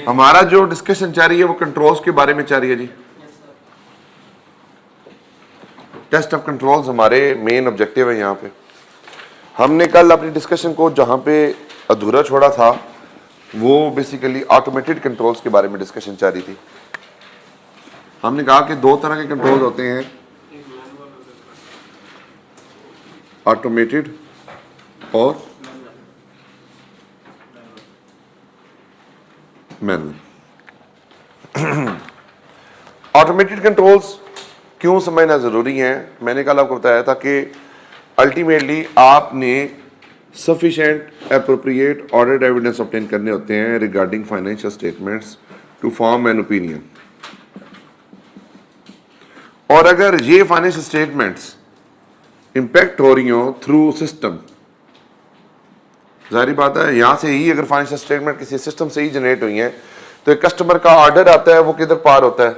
हमारा जो डिस्कशन चल रही है वो कंट्रोल्स के बारे में चल रही है जी। टेस्ट ऑफ कंट्रोल्स हमारे मेन ऑब्जेक्टिव है। यहाँ पे हमने कल अपनी डिस्कशन को जहाँ पे अधूरा छोड़ा था वो बेसिकली ऑटोमेटेड कंट्रोल्स के बारे में डिस्कशन चल रही थी। हमने कहा कि दो तरह के कंट्रोल होते हैं, ऑटोमेटेड और मैनुअल। ऑटोमेटेड कंट्रोल्स क्यों समझना ज़रूरी है, मैंने कल आपको बताया था कि अल्टीमेटली आपने sufficient appropriate audit evidence obtain करने होते हैं regarding financial statements to form an opinion. और अगर ये फाइनेंशियल स्टेटमेंट्स इंपैक्ट हो रही हो थ्रू सिस्टम, जाहिर बात है यहाँ से ही अगर फाइनेंशियल स्टेटमेंट किसी सिस्टम से ही जनरेट हुई हैं तो एक कस्टमर का ऑर्डर आता है वो किधर पार होता है,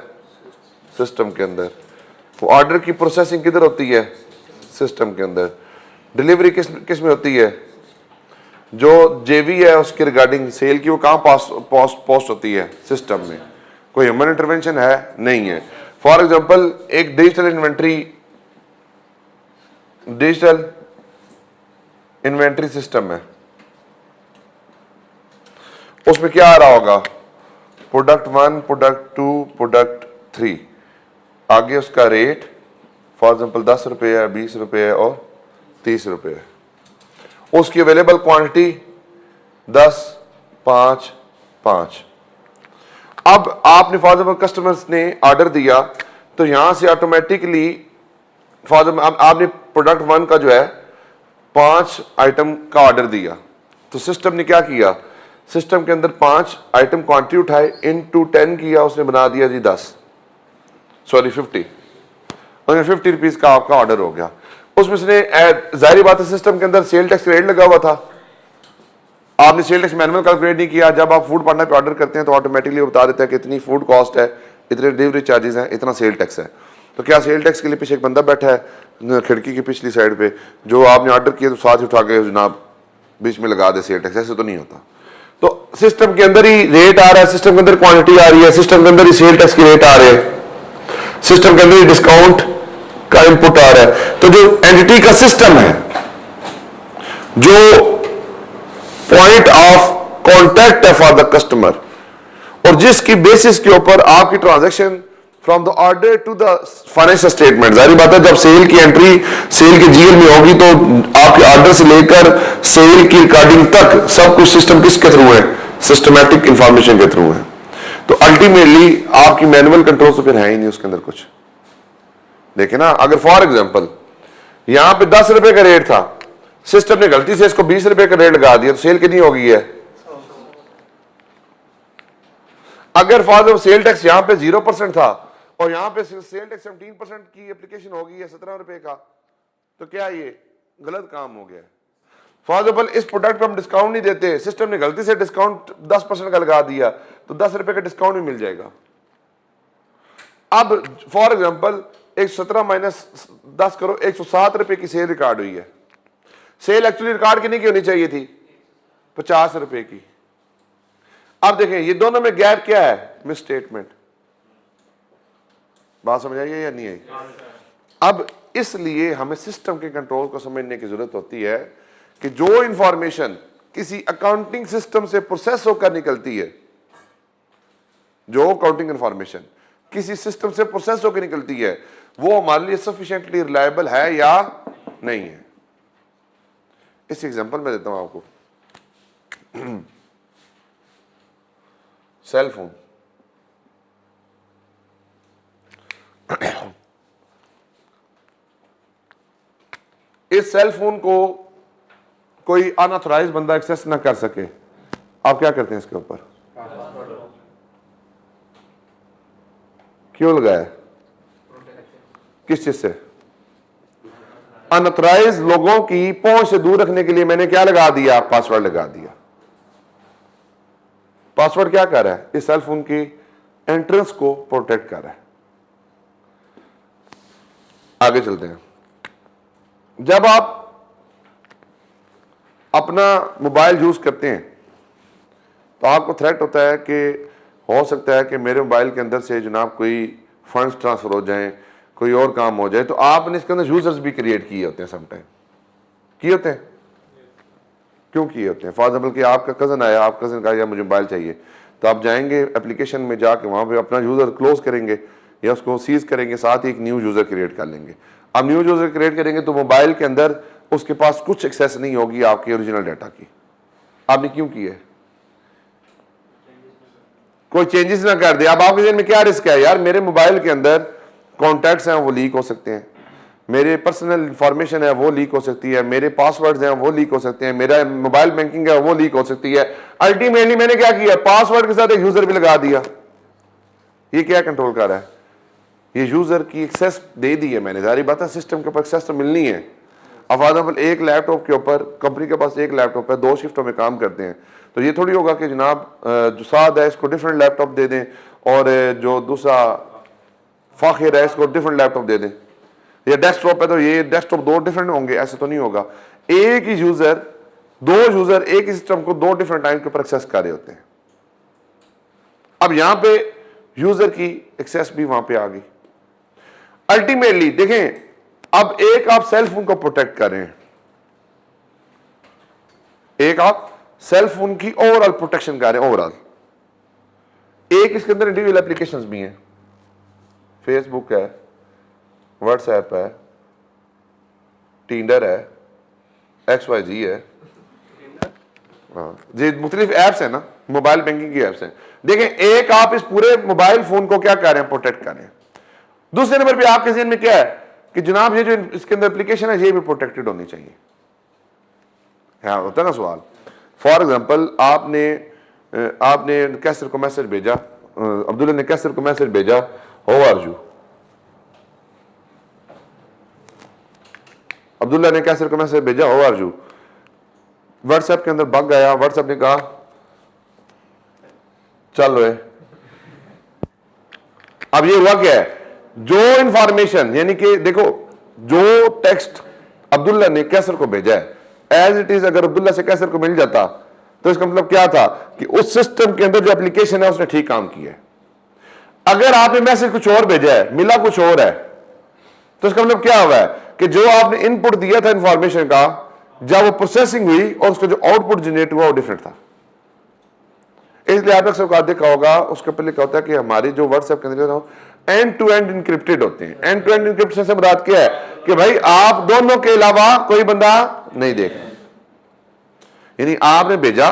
सिस्टम के अंदर। वो ऑर्डर की प्रोसेसिंग किधर होती है, सिस्टम के अंदर। डिलीवरी किस में होती है, जो जेवी है उसके रिगार्डिंग सेल की वो कहाँ पोस्ट होती है, सिस्टम में। कोई ह्यूमन इंटरवेंशन है नहीं है। फॉर एग्जांपल एक डिजिटल इन्वेंट्री सिस्टम है, उसमें क्या आ रहा होगा, प्रोडक्ट 1, प्रोडक्ट 2, प्रोडक्ट 3, आगे उसका रेट फॉर एग्जांपल 10 रुपये है, 20 रुपये है और 30 रुपये है। उसकी अवेलेबल क्वांटिटी 10, 5, 5। अब आपने फॉर एग्जांपल कस्टमर्स ने ऑर्डर दिया तो यहां से ऑटोमेटिकली फॉर एग्जांपल आपने प्रोडक्ट 1 का जो है 5 आइटम का ऑर्डर दिया तो सिस्टम ने क्या किया, सिस्टम के अंदर 5 आइटम क्वांटिटी उठाए, इनटू 10 किया, उसने बना दिया जी 50 और 50 रुपीज का आपका ऑर्डर हो गया। उसमें से जाहिर बात है सिस्टम के अंदर सेल टैक्स रेट लगा हुआ था, आपने सेल टैक्स मैनुअल कैलकुलेट नहीं किया। जब आप फूड पार्टनर पे ऑर्डर करते हैं तो ऑटोमेटिकली बता देता है कि इतनी फूड कॉस्ट है, इतने डिलीवरी चार्जेस हैं, इतना सेल टैक्स है। तो क्या सेल टैक्स के लिए पीछे एक बंदा बैठा है खिड़की की पिछली साइड पे, जो आपने ऑर्डर किया तो साथ ही उठा के जनाब बीच में लगा दे सेल टैक्स? ऐसे तो नहीं होता। तो सिस्टम के अंदर ही रेट आ रहा है, सिस्टम के अंदर क्वांटिटी आ रही है, सिस्टम के अंदर ही सेल टैक्स के रेट आ रहे हैं, सिस्टम के अंदर ही डिस्काउंट का इनपुट आ रहा है। तो जो एंटिटी का सिस्टम है, जो पॉइंट ऑफ कॉन्टैक्ट है फॉर द कस्टमर, और जिसकी बेसिस के ऊपर आपकी transaction from the order to the financial statement, जाहिर बात है जब सेल की एंट्री सेल के जीएल में होगी तो आपके ऑर्डर से लेकर सेल की रिकॉर्डिंग तक सब कुछ सिस्टम किसके थ्रू है, सिस्टमैटिक इंफॉर्मेशन के थ्रू है। तो अल्टीमेटली आपकी मैनुअल कंट्रोल तो फिर है ही नहीं उसके अंदर कुछ। देखिए ना, अगर फॉर एग्जांपल यहां पे 10 रुपए का रेट था, सिस्टम ने गलती से इसको 20 रुपए का रेट लगा दिया तो सेल कितनी हो गई है। अगर फॉर एग्जांपल सेल टैक्स यहां पे 0% था और यहां पे सेल टैक्स 17% की एप्लीकेशन हो गई है 17 रुपए का, तो क्या ये गलत काम हो गया। फॉर एग्जांपल इस प्रोडक्ट पे हम डिस्काउंट नहीं देते, सिस्टम ने गलती से डिस्काउंट 10% का लगा दिया तो 10 रुपए का डिस्काउंट भी मिल जाएगा। अब फॉर एग्जांपल 117 माइनस 10 करो, 107 रुपए की सेल रिकॉर्ड हुई है। सेल एक्चुअली रिकॉर्ड कितनी की होनी चाहिए थी, 50 रुपए की। अब देखें ये दोनों में गैप क्या है, मिस स्टेटमेंट। बात समझ आई या नहीं आई? अब इसलिए हमें सिस्टम के कंट्रोल को समझने की जरूरत होती है कि जो इंफॉर्मेशन किसी अकाउंटिंग सिस्टम से प्रोसेस होकर निकलती है, जो अकाउंटिंग इंफॉर्मेशन किसी सिस्टम से प्रोसेस होकर निकलती है, वो हमारे लिए सफिशिएंटली रिलायबल है या नहीं है। इस एग्जांपल में देता हूं आपको। सेल फोन, इस सेल फोन को कोई अनऑथराइज्ड बंदा एक्सेस ना कर सके, आप क्या करते हैं इसके ऊपर, क्यों लगाया, किस चीज से, अनऑथराइज्ड लोगों की पहुंच से दूर रखने के लिए मैंने क्या लगा दिया, पासवर्ड लगा दिया। पासवर्ड क्या कर रहा है, इस सेल फोन की एंट्रेंस को प्रोटेक्ट कर रहा है। आगे चलते हैं। जब आप अपना मोबाइल यूज करते हैं तो आपको थ्रेट होता है कि हो सकता है कि मेरे मोबाइल के अंदर से जनाब कोई फंड्स ट्रांसफ़र हो जाएं, कोई और काम हो जाए, तो आपने इसके अंदर यूज़र्स भी क्रिएट किए होते हैं, समटाइम किए होते हैं। क्यों किए होते हैं? फॉर एग्जाम्पल कि आपका कज़न आया, आप कज़न का या मुझे मोबाइल चाहिए, तो आप जाएंगे एप्लीकेशन में जाके वहाँ पे अपना यूज़र क्लोज करेंगे या उसको सीज करेंगे, साथ ही एक न्यू यूज़र क्रिएट कर लेंगे। अब न्यू यूज़र क्रिएट करेंगे तो मोबाइल के अंदर उसके पास कुछ एक्सेस नहीं होगी आपके ओरिजिनल डाटा की। आपने क्यों किया है? कोई चेंजेस ना कर दे। अब आपके जहन में क्या रिस्क है? यार मेरे मोबाइल के अंदर कॉन्टैक्ट्स हैं वो लीक हो सकते हैं, मेरे पर्सनल इंफॉर्मेशन है वो लीक हो सकती है, मेरे पासवर्ड्स हैं वो लीक हो सकते हैं, मेरा मोबाइल बैंकिंग है वो लीक हो सकती है। अल्टीमेटली मैंने क्या किया? पासवर्ड के साथ एक यूजर भी लगा दिया। ये क्या कंट्रोल कर रहा है? ये यूजर की एक्सेस दे दी है मैंने। जारी बात है सिस्टम के ऊपर एक्सेस तो मिलनी है। अब फॉर एग्जाम्पल एक लैपटॉप के ऊपर, कंपनी के पास एक लैपटॉप है, 2 शिफ्टों में काम करते हैं, तो ये थोड़ी होगा कि जनाब जो साद है इसको डिफरेंट लैपटॉप दे दें और जो दूसरा फाखिर है इसको डिफरेंट लैपटॉप दे दें, या डेस्कटॉप है तो ये डेस्कटॉप 2 डिफरेंट होंगे। ऐसे तो नहीं होगा। एक ही यूजर, 2 यूजर एक ही सिस्टम को 2 डिफरेंट टाइम के ऊपर एक्सेस कर रहे होते हैं। अब यहां पे यूजर की एक्सेस भी वहां पे आ गई। अल्टीमेटली देखें, अब एक आप सेल फोन को प्रोटेक्ट कर रहे हैं, एक आप सेल फोन की ओवरऑल प्रोटेक्शन कर रहे हैं, ओवरऑल। एक इसके अंदर इंडिविजुअल एप्लीकेशंस भी हैं, फेसबुक है, व्हाट्सएप है, टिंडर है, XYZ है, जी मुख्तलिफ ऐप्स है ना, मोबाइल बैंकिंग की ऐप्स हैं। देखें, एक आप इस पूरे मोबाइल फोन को क्या कर रहे हैं? प्रोटेक्ट कर रहे हैं। दूसरे नंबर पे आपके जहन में क्या है कि जनाब ये जो इसके अंदर एप्लीकेशन है ये भी प्रोटेक्टेड होनी चाहिए। हाँ, होता है ना सवाल। फॉर एग्जाम्पल आपने कैसर को मैसेज भेजा, अब्दुल्ला ने कैसर को मैसेज भेजा, हाउ आर यू। अब्दुल्ला ने कैसर को मैसेज भेजा, हाउ आर यू। व्हाट्सएप के अंदर बग आया, व्हाट्सएप ने कहा चल रहे। अब ये हुआ क्या है? जो इंफॉर्मेशन, यानी कि देखो, जो टेक्स्ट अब्दुल्ला ने कैसर को भेजा है एज इट इज अगर अब्दुल्ला से कैसर को मिल जाता तो इसका मतलब क्या था कि उस सिस्टम के अंदर जो एप्लीकेशन है उसने ठीक काम किया है। अगर आपने मैसेज कुछ और भेजा है, मिला कुछ और है, तो इसका मतलब क्या हुआ है कि जो आपने इनपुट दिया था इंफॉर्मेशन का, जब वो प्रोसेसिंग हुई और उसका जो आउटपुट जनरेट हुआ वो डिफरेंट था। इसलिए आपने सबका देखा होगा, उसके पहले क्या होता है कि हमारी जो व्हाट्सएप के अंदर एंड टू एंड इंक्रिप्टेड होते हैं। एंड टू एंड इंक्रिप्शन से मुराद क्या है कि भाई आप दोनों के अलावा कोई बंदा नहीं देख रहा, यानी आपने भेजा,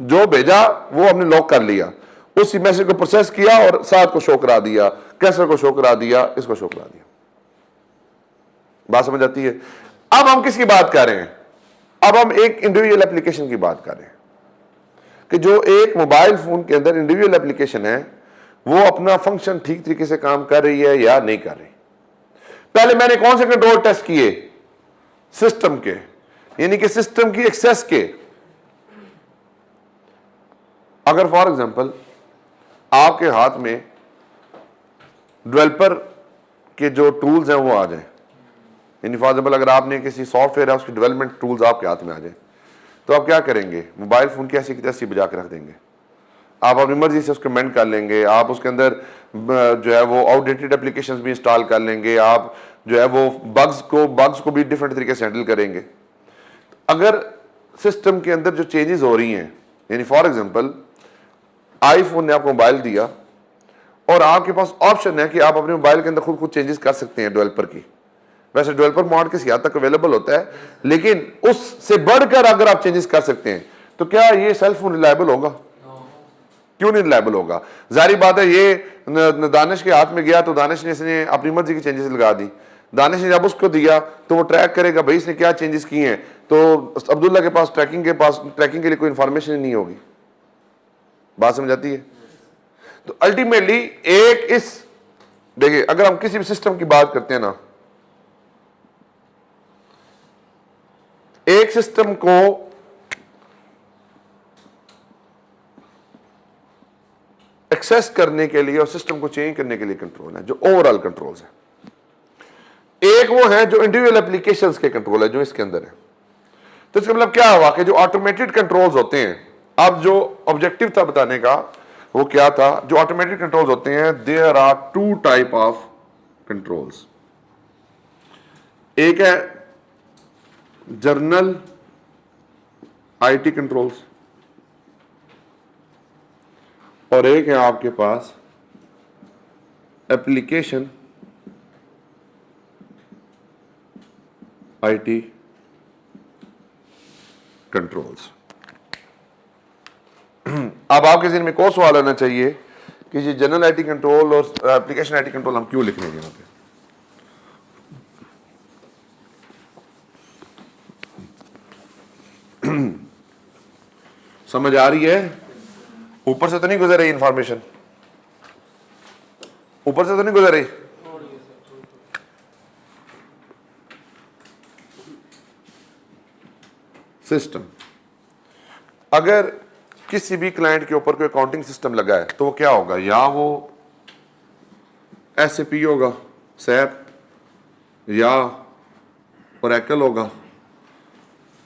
जो भेजा वो हमने लॉक कर लिया, उसी मैसेज को प्रोसेस किया और साथ को शो करा दिया, कैसर को शो करा दिया, इसको शो करा दिया। बात समझ आती है? अब हम किसकी बात कर रहे हैं? अब हम एक इंडिविजुअल एप्लीकेशन की बात कर रहे हैं कि जो एक मोबाइल फोन के अंदर इंडिविजुअल एप्लीकेशन है वो अपना फंक्शन ठीक तरीके से काम कर रही है या नहीं कर रही। पहले मैंने कौन से कंट्रोल टेस्ट किए? सिस्टम के, यानी कि सिस्टम की एक्सेस के। अगर फॉर एग्जांपल आपके हाथ में डेवलपर के जो टूल्स हैं वो आ जाए, यानी फॉर एग्जांपल अगर आपने किसी सॉफ्टवेयर है उसकी डेवलपमेंट टूल्स आपके हाथ में आ जाए, तो आप क्या करेंगे? मोबाइल फोन की ऐसी की तैसी बजा के रख देंगे। आप अपनी मर्जी से उसको मेंट कर लेंगे, आप उसके अंदर जो है वो आउटडेटेड एप्लीकेशंस भी इंस्टॉल कर लेंगे, आप जो है वो बग्स को भी डिफरेंट तरीके से हैंडल करेंगे। अगर सिस्टम के अंदर जो चेंजेस हो रही हैं, यानी फॉर एग्जांपल आईफोन ने आपको मोबाइल दिया और आपके पास ऑप्शन है कि आप अपने मोबाइल के अंदर खुद चेंजेस कर सकते हैं डेवलपर की। वैसे डेवलपर मॉड किसी हद तक अवेलेबल होता है, लेकिन उससे बढ़कर अगर आप चेंजेस कर सकते हैं तो क्या ये सेल फोन रिलायबल होगा? क्यों नहीं रिलायबल होगा? जारी बात है, ये दानिश के हाथ में गया तो दानिश ने इसने अपनी मर्जी की चेंजेस लगा दी। दानिश ने जब उसको दिया तो वो ट्रैक करेगा भाई इसने क्या चेंजेस किए हैं, तो अब्दुल्ला के पास ट्रैकिंग के लिए कोई इंफॉर्मेशन नहीं होगी। बात समझ आती है? तो अल्टीमेटली एक इस देखिए, अगर हम किसी भी सिस्टम की बात करते हैं ना, एक सिस्टम को एक्सेस करने के लिए और सिस्टम को चेंज करने के लिए कंट्रोल है जो ओवरऑल कंट्रोल्स है। एक वो है जो इंडिविजुअल एप्लीकेशंस के कंट्रोल है जो इसके अंदर है। तो इसका मतलब क्या हुआ कि जो ऑटोमेटेड कंट्रोल्स होते हैं अब जो ऑब्जेक्टिव था बताने का वो क्या था, जो ऑटोमेटिक कंट्रोल्स होते हैं, there are two type of controls. एक है जर्नल आईटी कंट्रोल्स और एक है आपके पास एप्लीकेशन आईटी कंट्रोल्स। अब आपके ज़हन में कौन सवाल आना चाहिए कि ये जनरल आईटी कंट्रोल और एप्लीकेशन आईटी कंट्रोल हम क्यों लिख रहे हैं यहाँ पे? समझ आ रही है? ऊपर से तो नहीं गुजर रही इंफॉर्मेशन? ऊपर से तो नहीं गुजर रही? सिस्टम, अगर किसी भी क्लाइंट के ऊपर कोई अकाउंटिंग सिस्टम लगा है तो वो क्या होगा? या वो एसएपी होगा, सैप, या ओरेकल होगा,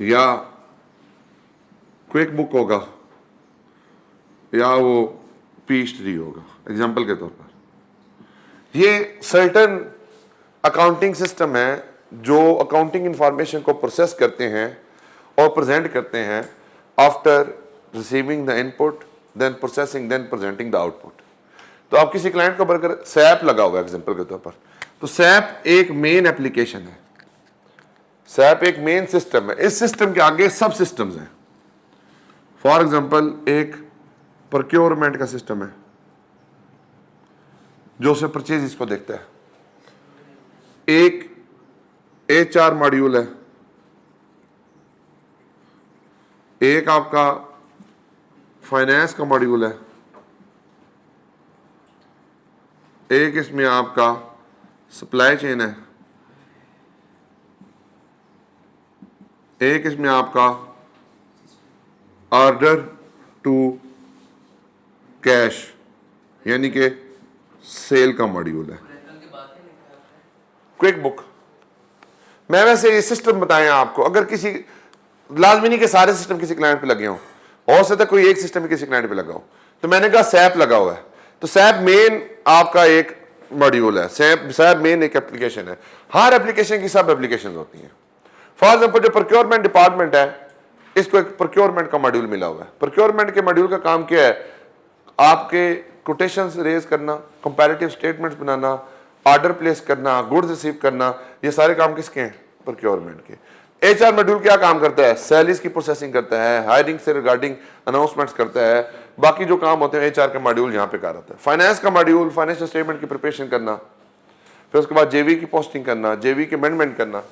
या क्विक बुक होगा, या वो पीएचडी होगा, एग्जाम्पल के तौर पर। ये सर्टन अकाउंटिंग सिस्टम है जो अकाउंटिंग इंफॉर्मेशन को प्रोसेस करते हैं और प्रेजेंट करते हैं after receiving the input, then processing, then presenting the output. तो आप किसी क्लाइंट को अगर सैप लगा हुआ है एग्जाम्पल के तौर पर, तो सैप एक मेन एप्लीकेशन है, सैप एक मेन सिस्टम है। इस सिस्टम के आगे सब सिस्टम्स हैं। फॉर एग्जाम्पल एक प्रोक्योरमेंट का सिस्टम है जो उसे परचेज इसको देखता है, एक एचआर मॉड्यूल है, एक आपका फाइनेंस का मॉड्यूल है, एक इसमें आपका सप्लाई चेन है, एक इसमें आपका ऑर्डर टू कैश यानी कि सेल का मॉड्यूल है, क्विक बुक। मैं वैसे ये सिस्टम बताएं आपको, अगर किसी लाजमी नहीं कि सारे सिस्टम किसी क्लाइंट पे लगे हों, हो सकता है कोई एक सिस्टम किसी क्लाइंट पे लगा हो। तो मैंने कहा सैप लगा हुआ है, तो सैप मेन आपका एक मॉड्यूल है, सैप मेन एक एप्लीकेशन है। हर एप्लीकेशन की सब एप्लीकेशन होती हैं। फॉर एग्जाम्पल जो प्रोक्योरमेंट डिपार्टमेंट है, इसको एक प्रोक्योरमेंट का मॉड्यूल मिला हुआ है। प्रोक्योरमेंट के मॉड्यूल का काम क्या है? आपके कोटेशंस रेज करना, कंपैरेटिव स्टेटमेंट्स बनाना, ऑर्डर प्लेस करना, गुड्स रिसीव करना, ये सारे काम किसके हैं? प्रोक्योरमेंट के। एचआर मॉड्यूल क्या काम करता है? सैलरीज की प्रोसेसिंग करता है, हायरिंग से रिगार्डिंग अनाउंसमेंट्स करता है, बाकी जो काम होते हैं एचआर का मॉड्यूल यहाँ पे कर रहा है। फाइनेंस का मॉड्यूल फाइनेंशियल स्टेटमेंट की प्रिपरेशन करना, फिर उसके बाद जेवी की पोस्टिंग करना, जेवी की अमेंडमेंट करना।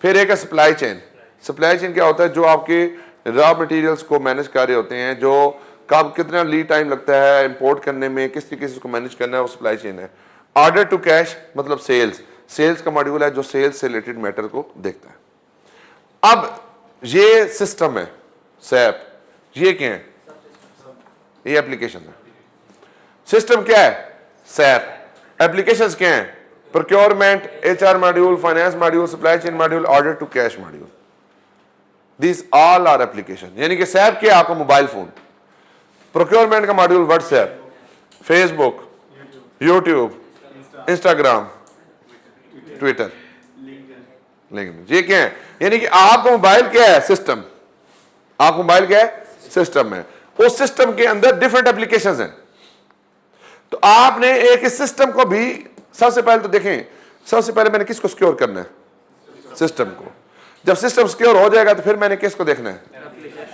फिर एक है सप्लाई चेन। सप्लाई चेन क्या होता है? जो आपके रॉ मटेरियल्स को मैनेज कर रहे होते हैं, जो कब कितना लीड टाइम लगता है इंपोर्ट करने में, किस तरीके से उसको मैनेज करना है, वो सप्लाई चेन है। ऑर्डर टू कैश मतलब सेल्स, सेल्स का मॉड्यूल है जो सेल्स से रिलेटेड मैटर को देखता है। अब ये सिस्टम है सैप, ये क्या है? ये एप्लीकेशन है। सिस्टम क्या है? सैप। एप्लीकेशंस क्या हैं? Procurement, HR module, finance module, supply chain module, order to cash module. This all are application. यानी कि सैप क्या? आपका मोबाइल फोन। प्रोक्योरमेंट का module WhatsApp, Facebook, YouTube, Instagram, Twitter, LinkedIn. ये क्या है? यानी कि आपका मोबाइल क्या है? सिस्टम। आपका मोबाइल क्या है? सिस्टम है। उस सिस्टम के अंदर डिफरेंट एप्लीकेशंस हैं। तो आपने एक इस सिस्टम को भी सबसे पहले तो देखें, सबसे पहले मैंने किसको सिक्योर करना है? सिस्टम को। जब सिस्टम सिक्योर हो जाएगा तो फिर मैंने किसको देखना है?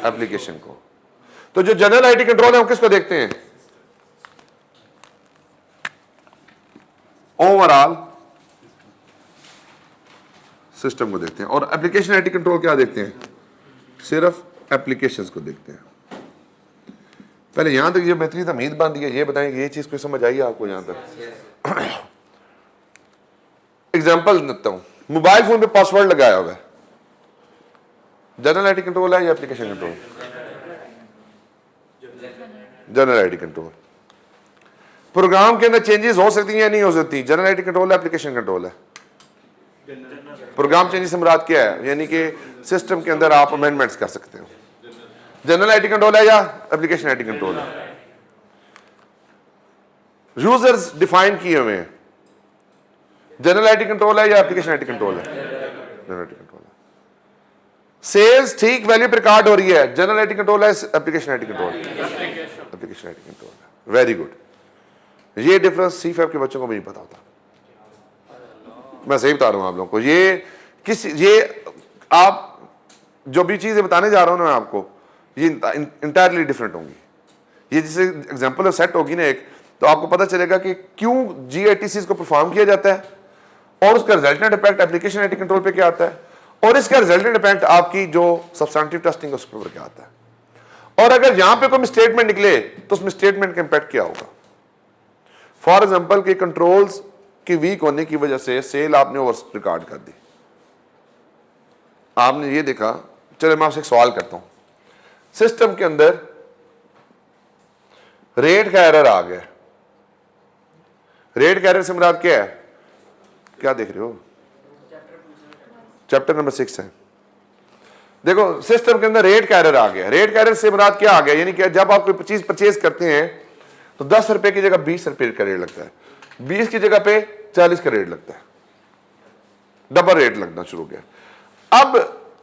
एप्लीकेशन को। तो जो जनरल आईटी कंट्रोल है वो किसको देखते हैं? ओवरऑल सिस्टम को देखते हैं। और एप्लीकेशन आईटी कंट्रोल क्या देखते हैं? सिर्फ एप्लीकेशंस को देखते हैं। पहले यहां तक ये बेहतरीन उम्मीद बन रही है, ये बताएं कि ये चीज कोई समझ आई आपको यहां तक? एग्जाम्पल देता हूं, मोबाइल फोन पे पासवर्ड लगाया हुआ है, जनरल आईटी कंट्रोल है या application control? General IT control. Program के अंदर चेंजेस हो सकती हैं या नहीं हो सकती? जनरल आईटी कंट्रोल है, एप्लीकेशन कंट्रोल है? प्रोग्राम चेंजेस से मुराद क्या है? यानी कि सिस्टम के अंदर आप अमेंडमेंट्स कर सकते हो। जनरल आईटी कंट्रोल है या एप्लीकेशन आईटी कंट्रोल है? यूजर्स डिफाइन किए हुए हैं, जनरल आईटी कंट्रोल है या एप्लीकेशन आईटी कंट्रोल है? जनरल आईटी कंट्रोल है। सेल्स ठीक वैल्यू पर रिकॉर्ड हो रही है, जनरल आईटी कंट्रोल है application IT control? Application IT control है। Very good. ये डिफरेंस सीफैब के बच्चों को भी नहीं पता होता, मैं सही बता रहा हूं आप लोगों को। ये आप जो भी चीजें बताने जा रहा हूं ना आपको, ये इंटायरली डिफरेंट होंगी। ये जैसे एग्जांपल सेट होगी ना एक, तो आपको पता चलेगा कि क्यों जीआईटीसी को परफॉर्म किया जाता है और उसका resultant impact application IT control पे क्या आता है, और इसका रिजल्टेंट इम्पैक्ट आपकी जो सब्सटेंटिव टेस्टिंग है उसके ऊपर क्या आता है। और अगर यहां पे कोई स्टेटमेंट निकले तो उसमें स्टेटमेंट का इम्पैक्ट क्या होगा। फॉर एग्जाम्पल कि कंट्रोल्स की वीक होने की वजह से सेल आपने ओवर रिकॉर्ड कर दी, आपने ये देखा। चलो मैं आपसे एक सवाल करता हूं, सिस्टम के अंदर रेट का एरर आ गया। रेट का एरर से मुराद क्या है, क्या देख रहे हो, चैप्टर नंबर 6 है। देखो सिस्टम के अंदर रेट का एरर आ गया। रेट का एरर से मुराद क्या आ गया, यानी कि जब आप कोई चीज परचेज करते हैं तो 10 रुपए की जगह 20 रुपए का रेट लगता है, 20 की जगह पे 40 का रेट लगता है, डबल रेट लगना शुरू हो गया। अब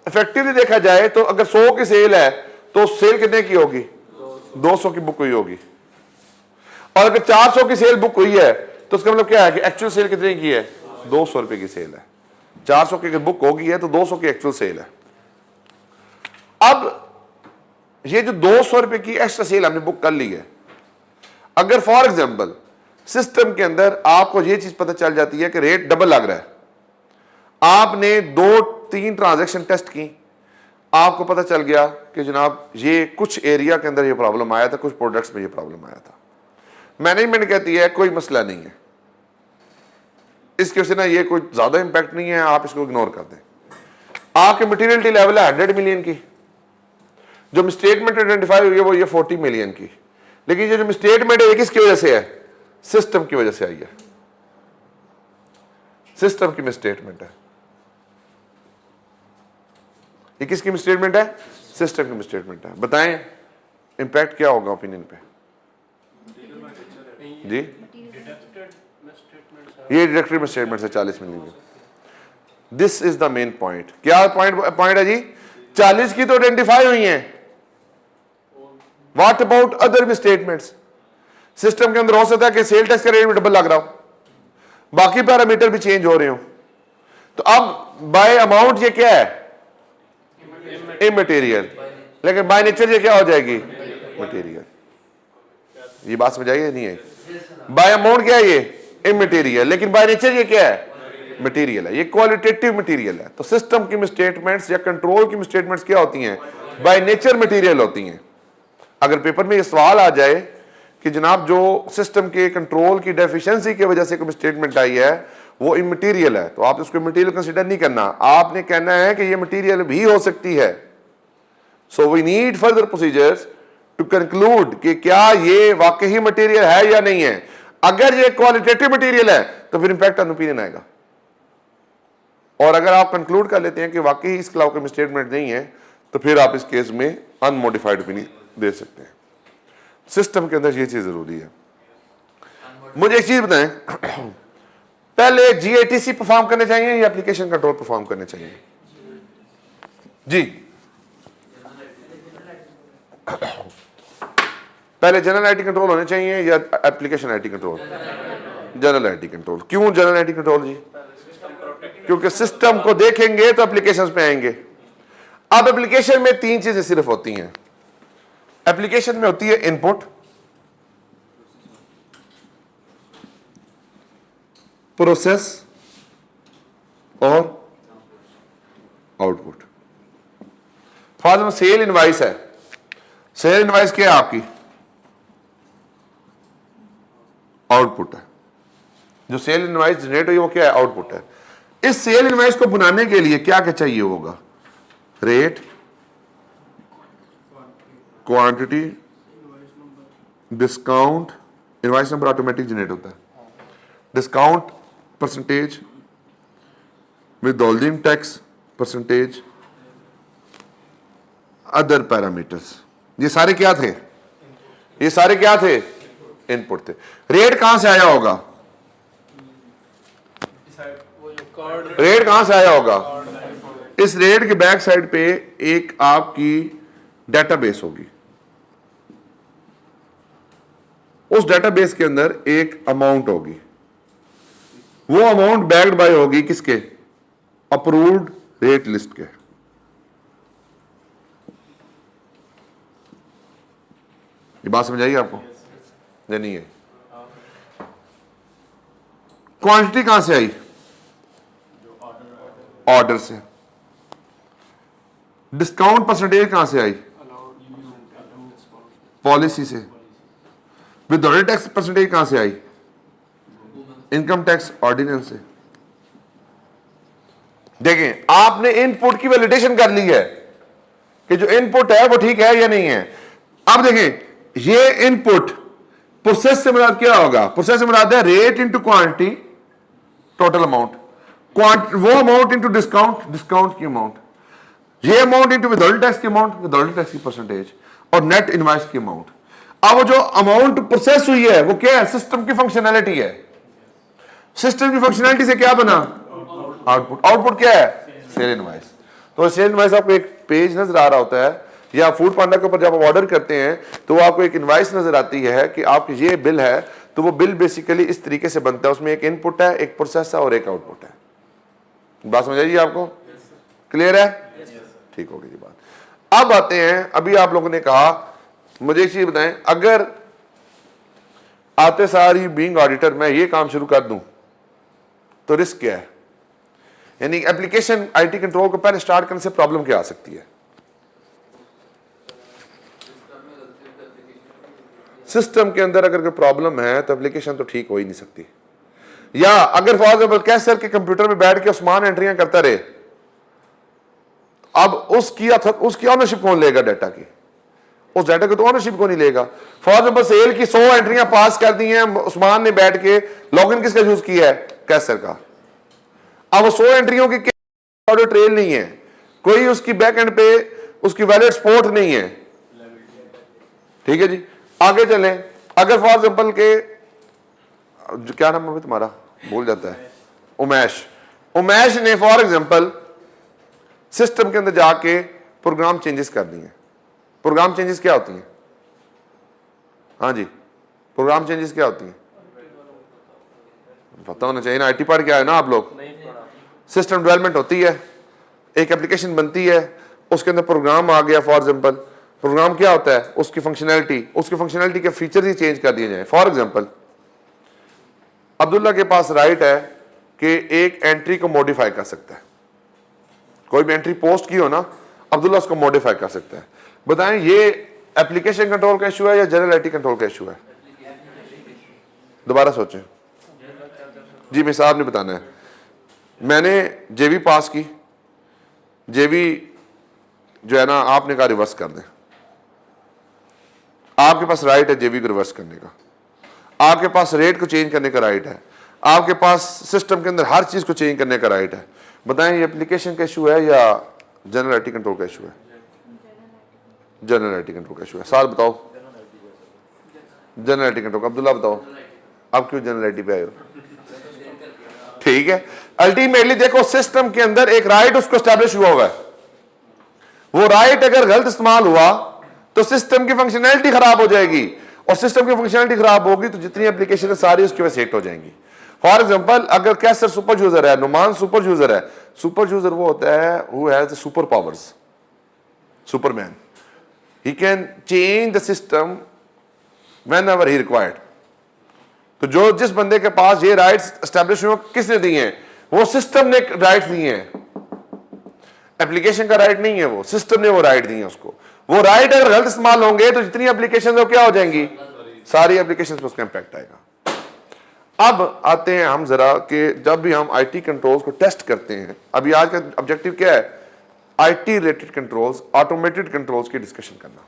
इफेक्टिवली देखा जाए तो अगर 100 की सेल है तो सेल कितने की होगी, 200 की बुक हुई होगी। और अगर 400 की सेल बुक हुई है तो उसका मतलब क्या है कि एक्चुअल सेल कितने की है, 200 रुपए की सेल है। 400 की बुक हो गई है तो 200 की एक्चुअल सेल है। अब ये जो 200 रुपए की एक्स्ट्रा सेल हमने बुक कर ली है, अगर फॉर एग्जांपल सिस्टम के अंदर आपको ये चीज पता चल जाती है कि रेट डबल लग रहा है, आपने 2-3 ट्रांजैक्शन टेस्ट की, आपको पता चल गया कि जनाब ये कुछ एरिया के अंदर ये प्रॉब्लम आया था, कुछ प्रोडक्ट्स में ये प्रॉब्लम आया था। मैनेजमेंट कहती है कोई मसला नहीं है, इसकी वजह से ना ये कोई ज्यादा इंपैक्ट नहीं है, आप इसको इग्नोर कर दें। आपके मटीरियलिटी लेवल है 100 मिलियन की, जो स्टेटमेंट आइडेंटिफाई हुई है वो ये 40 मिलियन की, लेकिन ये जो स्टेटमेंट है ये किसकी वजह से है, सिस्टम की वजह से आई है। सिस्टम की मिसस्टेटमेंट है, ये किसकी मिसस्टेटमेंट है, सिस्टम की मिसस्टेटमेंट है। बताएं इंपैक्ट क्या होगा ओपिनियन पे जी। ये डिडक्टेड मिसस्टेटमेंट है 40 million. This is the main point. क्या पॉइंट है जी, 40 की तो आइडेंटिफाई हुई है, what about other misstatements. System के अंदर हो सकता है कि सेल टैक्स का रेट भी डबल लग रहा हो, बाकी पैरामीटर भी चेंज हो रहे हो, तो अब बाय अमाउंट ये क्या है, इमटेरियल, लेकिन बाय नेचर ये क्या हो जाएगी, मटेरियल। ये बात समझ आई नहीं आई? बाय अमाउंट क्या है ये, इमटेरियल, लेकिन बाय नेचर ये क्या है, मटेरियल है, ये क्वालिटेटिव मटेरियल है। तो सिस्टम की मिसस्टेटमेंट्स या कंट्रोल की मिसस्टेटमेंट्स क्या होती हैं, बाय नेचर मटेरियल होती हैं। अगर पेपर में ये सवाल आ जाए कि जनाब जो सिस्टम के कंट्रोल की डेफिशिएंसी की वजह से कोई स्टेटमेंट आई है वो इमटेरियल है, तो आप इसको मटेरियल कंसीडर नहीं करना, आपने कहना है कि ये मटेरियल भी हो सकती है। So we need further procedures to conclude कि क्या ये वाकई मटेरियल है या नहीं है। अगर ये क्वालिटेटिव मटेरियल है तो फिर इंपैक्ट ऑन ओपिनियन आएगा, और अगर आप कंक्लूड कर लेते हैं कि वाकई इस खिलाफ कोई स्टेटमेंट नहीं है तो फिर आप इस केस में अनमोडिफाइड ओपिनियन दे सकते हैं। सिस्टम के अंदर ये चीज जरूरी है। मुझे एक चीज बताएं, पहले जीआईटीसी परफॉर्म करने चाहिए या एप्लीकेशन कंट्रोल परफॉर्म करने चाहिए जी? पहले जनरल आईटी कंट्रोल होने चाहिए या application IT control? General IT control. क्यों जनरल आईटी कंट्रोल जी? क्योंकि सिस्टम को देखेंगे तो एप्लीकेशंस पे आएंगे। अब एप्लीकेशन में 3 चीजें सिर्फ होती हैं। एप्लीकेशन में होती है इनपुट, प्रोसेस और output. For example cell invoice है, सेल इनवाइस क्या है आपकी, आउटपुट है। जो सेल इनवाइस जनरेट हुई वो क्या है, आउटपुट है। इस सेल इनवाइस को बनाने के लिए क्या क्या चाहिए होगा, rate, quantity, discount, invoice number automatic generate होता है, discount percentage, withholding tax percentage, other parameters. ये सारे क्या थे? ये सारे क्या थे? इनपुट थे। रेट कहां से आया होगा? रेट कहां से आया होगा? इस रेट के बैक साइड पे एक आपकी डेटाबेस होगी। उस डेटाबेस के अंदर एक अमाउंट होगी। वो अमाउंट बैक्ड बाय होगी किसके? अप्रूव्ड रेट लिस्ट के। ये बात समझ आई आपको? नहीं है। क्वांटिटी कहां से आई? ऑर्डर से। डिस्काउंट परसेंटेज कहां से आई? पॉलिसी से। विथहोल्डिंग टैक्स परसेंटेज कहां से आई? इनकम टैक्स ऑर्डिनेंस से। देखें, आपने इनपुट की वैलिडेशन कर ली है कि जो इनपुट है वो ठीक है या नहीं है। अब देखें, ये इनपुट प्रोसेस से मुराद क्या होगा? प्रोसेस से मुराद है rate into quantity, total amount, वो अमाउंट इंटू डिस्काउंट, डिस्काउंट की अमाउंट, ये अमाउंट इंटू विथहोल्डिंग टैक्स की अमाउंट, विथहोल्डिंग टैक्स की परसेंटेज, और नेट इनवॉइस की अमाउंट। अब वो जो अमाउंट प्रोसेस हुई है वो क्या है? सिस्टम की फंक्शनैलिटी है। सिस्टम की फंक्शनैलिटी से क्या बना? आउटपुट। आउटपुट क्या है? Sale invoice. तो सेल इनवॉइस आपको एक पेज नजर आ रहा होता है, या फूड पांडा के ऊपर जब आप ऑर्डर करते हैं तो आपको एक इनवॉइस नजर आती है कि आपकी ये बिल है। तो वो बिल बेसिकली इस तरीके से बनता है, उसमें एक इनपुट है, एक प्रोसेस है और एक आउटपुट है। बात समझ आइए आपको? क्लियर है? ठीक होगी जी बात। अब आते हैं, अभी आप लोगों ने कहा, मुझे एक चीज बताएं, अगर आते सारी बीइंग ऑडिटर मैं ये काम शुरू कर दूं तो रिस्क क्या है? यानी एप्लीकेशन आईटी कंट्रोल को पहले स्टार्ट करने से प्रॉब्लम क्या आ सकती है? सिस्टम के अंदर अगर कोई प्रॉब्लम है तो एप्लीकेशन तो ठीक हो ही नहीं सकती। या अगर फॉर एग्जाम्पल कैसर के कंप्यूटर में बैठ के उस्मान एंट्रियां करता रहे, अब उसकी ऑनरशिप कौन लेगा डाटा की? उस डाटा की तो ऑनरशिप कौन नहीं लेगा। फॉर एग्जाम्पल सेल की 100 एंट्रियां पास कर दी हैं, उस्मान ने बैठ के, लॉगिन किसका यूज किया है? कैसर का। अब वो 100 एंट्रियों की ऑर्डर ट्रेल नहीं है, कोई उसकी बैक एंड पे उसकी वैलिड सपोर्ट नहीं है। ठीक है जी, आगे चलें। अगर फॉर एग्जाम्पल के क्या नाम है तुम्हारा, भूल जाता है, उमेश ने फॉर एग्जाम्पल सिस्टम के अंदर जाके प्रोग्राम चेंजेस कर दिए। प्रोग्राम चेंजेस क्या होती हैं? हाँ जी, प्रोग्राम चेंजेस क्या होती हैं? पता होना चाहिए ना, आईटी पढ़ क्या है ना आप लोग। सिस्टम डेवलपमेंट होती है, एक एप्लीकेशन बनती है, उसके अंदर प्रोग्राम आ गया। फॉर एग्जाम्पल प्रोग्राम क्या होता है? उसकी फंक्शनैलिटी के फीचर ही चेंज कर दिए जाए। फॉर एग्जाम्पल अब्दुल्ला के पास राइट है कि एक एंट्री को मॉडिफाई कर सकता है। कोई भी एंट्री पोस्ट की हो ना, अब्दुल्ला उसको मॉडिफाई कर सकता है। बताएं ये एप्लीकेशन कंट्रोल का इशू है या जनरल आईटी कंट्रोल का इशू है? दोबारा सोचें जी, मैं साहब ने बताना है। मैंने जेवी पास की, जेवी जो है ना आपने कहा रिवर्स कर दें। आपके पास राइट है जेवी को रिवर्स करने का, आपके पास रेट को चेंज करने का राइट है, आपके पास सिस्टम के अंदर हर चीज को चेंज करने का राइट है। बताएं ये एप्लीकेशन का इशू है या जनरल आईटी कंट्रोल का इशू है? जनरल आईटी कंट्रोल का इशू है। साल बताओ जनरल आईटी कंट्रोल। अब्दुल्ला बताओ आप क्यों जनरल आईटी पे आए हो? ठीक है, अल्टीमेटली देखो सिस्टम के अंदर एक राइट उसको एस्टैब्लिश हुआ है, वो राइट अगर गलत इस्तेमाल हुआ तो सिस्टम की फंक्शनैलिटी खराब हो जाएगी, और सिस्टम की फंक्शनैलिटी खराब होगी तो जितनी एप्लीकेशन है सारी उसकी वजह से हिट हो जाएंगी। फॉर एग्जांपल अगर कैसर सुपर यूजर है, नुमान सुपर यूजर है। सुपर यूजर वो होता है who has super powers, Superman. He can change the system whenever he required. तो जो जिस बंदे के पास ये राइट्स एस्टैब्लिश हुए किसने दिए हैं? वो सिस्टम ने राइट्स दिए हैं, एप्लीकेशन का राइट नहीं है, वो सिस्टम ने वो राइट दिए हैं उसको। वो राइट अगर गलत इस्तेमाल होंगे तो जितनी एप्लीकेशन है क्या हो जाएंगी? सारी एप्लीकेशन पर उसका इंपैक्ट आएगा। अब आते हैं हम जरा कि जब भी हम आईटी कंट्रोल्स को टेस्ट करते हैं, अभी आज का ऑब्जेक्टिव क्या है? IT related controls, automated controls की डिस्कशन करना।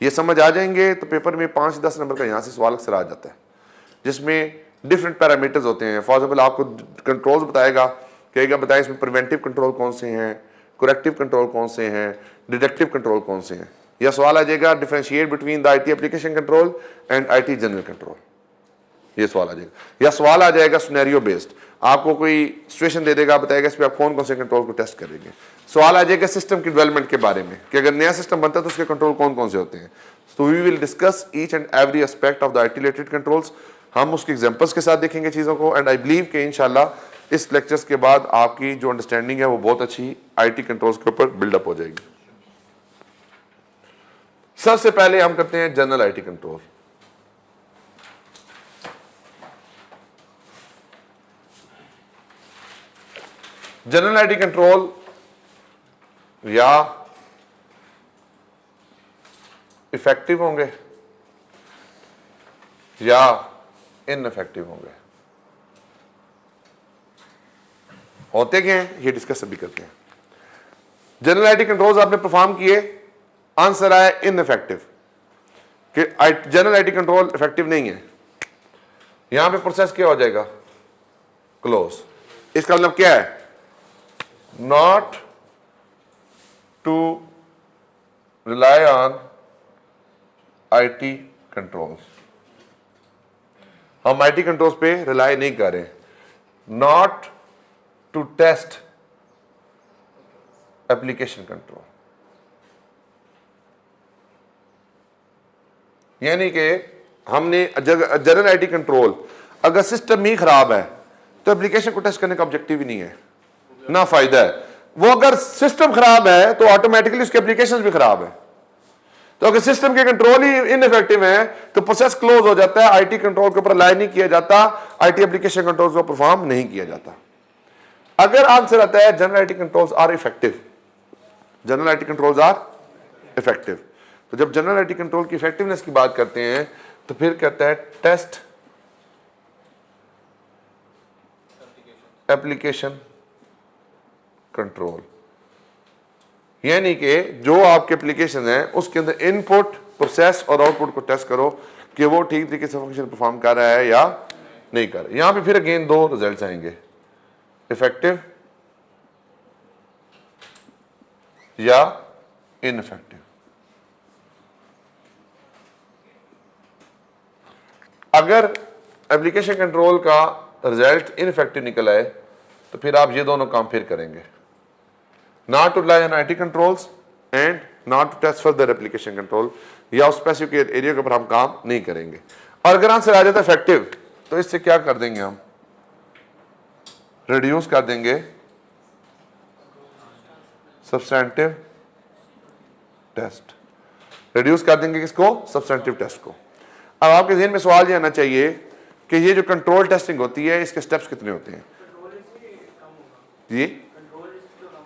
ये समझ आ जाएंगे तो पेपर में 5-10 नंबर का यहां से सवाल अक्सर आ जाता है, जिसमें डिफरेंट पैरामीटर्स होते हैं। फॉर एग्जाम्पल आपको कंट्रोल्स बताएगा, कहेगा बताएं इसमें प्रिवेंटिव कंट्रोल कौन से हैं, करेक्टिव कंट्रोल कौन से हैं, डिडक्टिव कंट्रोल कौन से हैं। या सवाल आ जाएगा differentiate between the IT application control and IT general control, ये सवाल आ जाएगा। या सवाल आ जाएगा सिनेरियो बेस्ड, आपको कोई सिचुएशन दे देगा, बताएगा इस पर आप कौन कौन से कंट्रोल को टेस्ट करेंगे। सवाल आ जाएगा सिस्टम की डेवलपमेंट के बारे में कि अगर नया सिस्टम बनता है तो उसके कंट्रोल कौन कौन से होते हैं। तो we will discuss each and every aspect of the IT related controls, हम उसके एग्जांपल्स के साथ देखेंगे चीज़ों को। एंड आई बिलीव कि इंशाल्लाह इस लेक्चर्स के बाद आपकी जो अंडरस्टैंडिंग है वो बहुत अच्छी आईटी कंट्रोल्स के ऊपर बिल्डअप हो जाएगी। सबसे पहले हम करते हैं general IT control. General IT control या इफेक्टिव होंगे या इनइफेक्टिव होंगे, होते क्या हैं ये डिस्कस अभी करते हैं। जनरल आईटी कंट्रोल्स आपने परफॉर्म किए, आंसर आया इनइफेक्टिव, कि जनरल आईटी कंट्रोल इफेक्टिव नहीं है, यहां पे प्रोसेस क्या हो जाएगा, क्लोज। इसका मतलब क्या है, not to rely on IT controls, हम आईटी कंट्रोल्स पे रिलाई नहीं कर रहे। Not to test application control, यानी कि हमने जनरल आईटी कंट्रोल अगर सिस्टम ही खराब है तो एप्लीकेशन को टेस्ट करने का ऑब्जेक्टिव ही नहीं है, ना फायदा है। वो अगर सिस्टम खराब है तो ऑटोमेटिकली उसके एप्लीकेशंस भी खराब है। तो अगर सिस्टम के कंट्रोल ही इनइफेक्टिव है तो प्रोसेस क्लोज हो जाता है, आईटी कंट्रोल के ऊपर रिलाई नहीं किया जाता, आईटी एप्लीकेशन कंट्रोल को परफॉर्म नहीं किया जाता। अगर आंसर आता है general IT controls are effective, general IT controls are effective, तो जब जनरल आईटी कंट्रोल की इफेक्टिवनेस की बात करते हैं तो फिर कहता है टेस्ट एप्लीकेशन कंट्रोल, यानी कि जो आपके एप्लीकेशन है उसके अंदर इनपुट, प्रोसेस और आउटपुट को टेस्ट करो कि वो ठीक तरीके से फंक्शन परफॉर्म कर रहा है या नहीं कर रहा। यहां पे फिर अगेन दो रिजल्ट्स आएंगे, इफेक्टिव या इनइफेक्टिव। अगर एप्लीकेशन कंट्रोल का रिजल्ट इनइफेक्टिव निकल आए तो फिर आप ये दोनों काम फिर करेंगे, not to rely on IT controls and not to test further application control, या उस स्पेसिफिक एरिया के ऊपर हम काम नहीं करेंगे। और अगर आंसर आ जाता है इफेक्टिव तो इससे क्या कर देंगे, हम रिड्यूस कर देंगे सब्सटेंटिव टेस्ट, रिड्यूस कर देंगे किसको, सब्सटेंटिव टेस्ट को। अब आपके ज़हन में सवाल ये आना चाहिए कि ये जो कंट्रोल टेस्टिंग होती है इसके स्टेप्स कितने होते हैं। जी,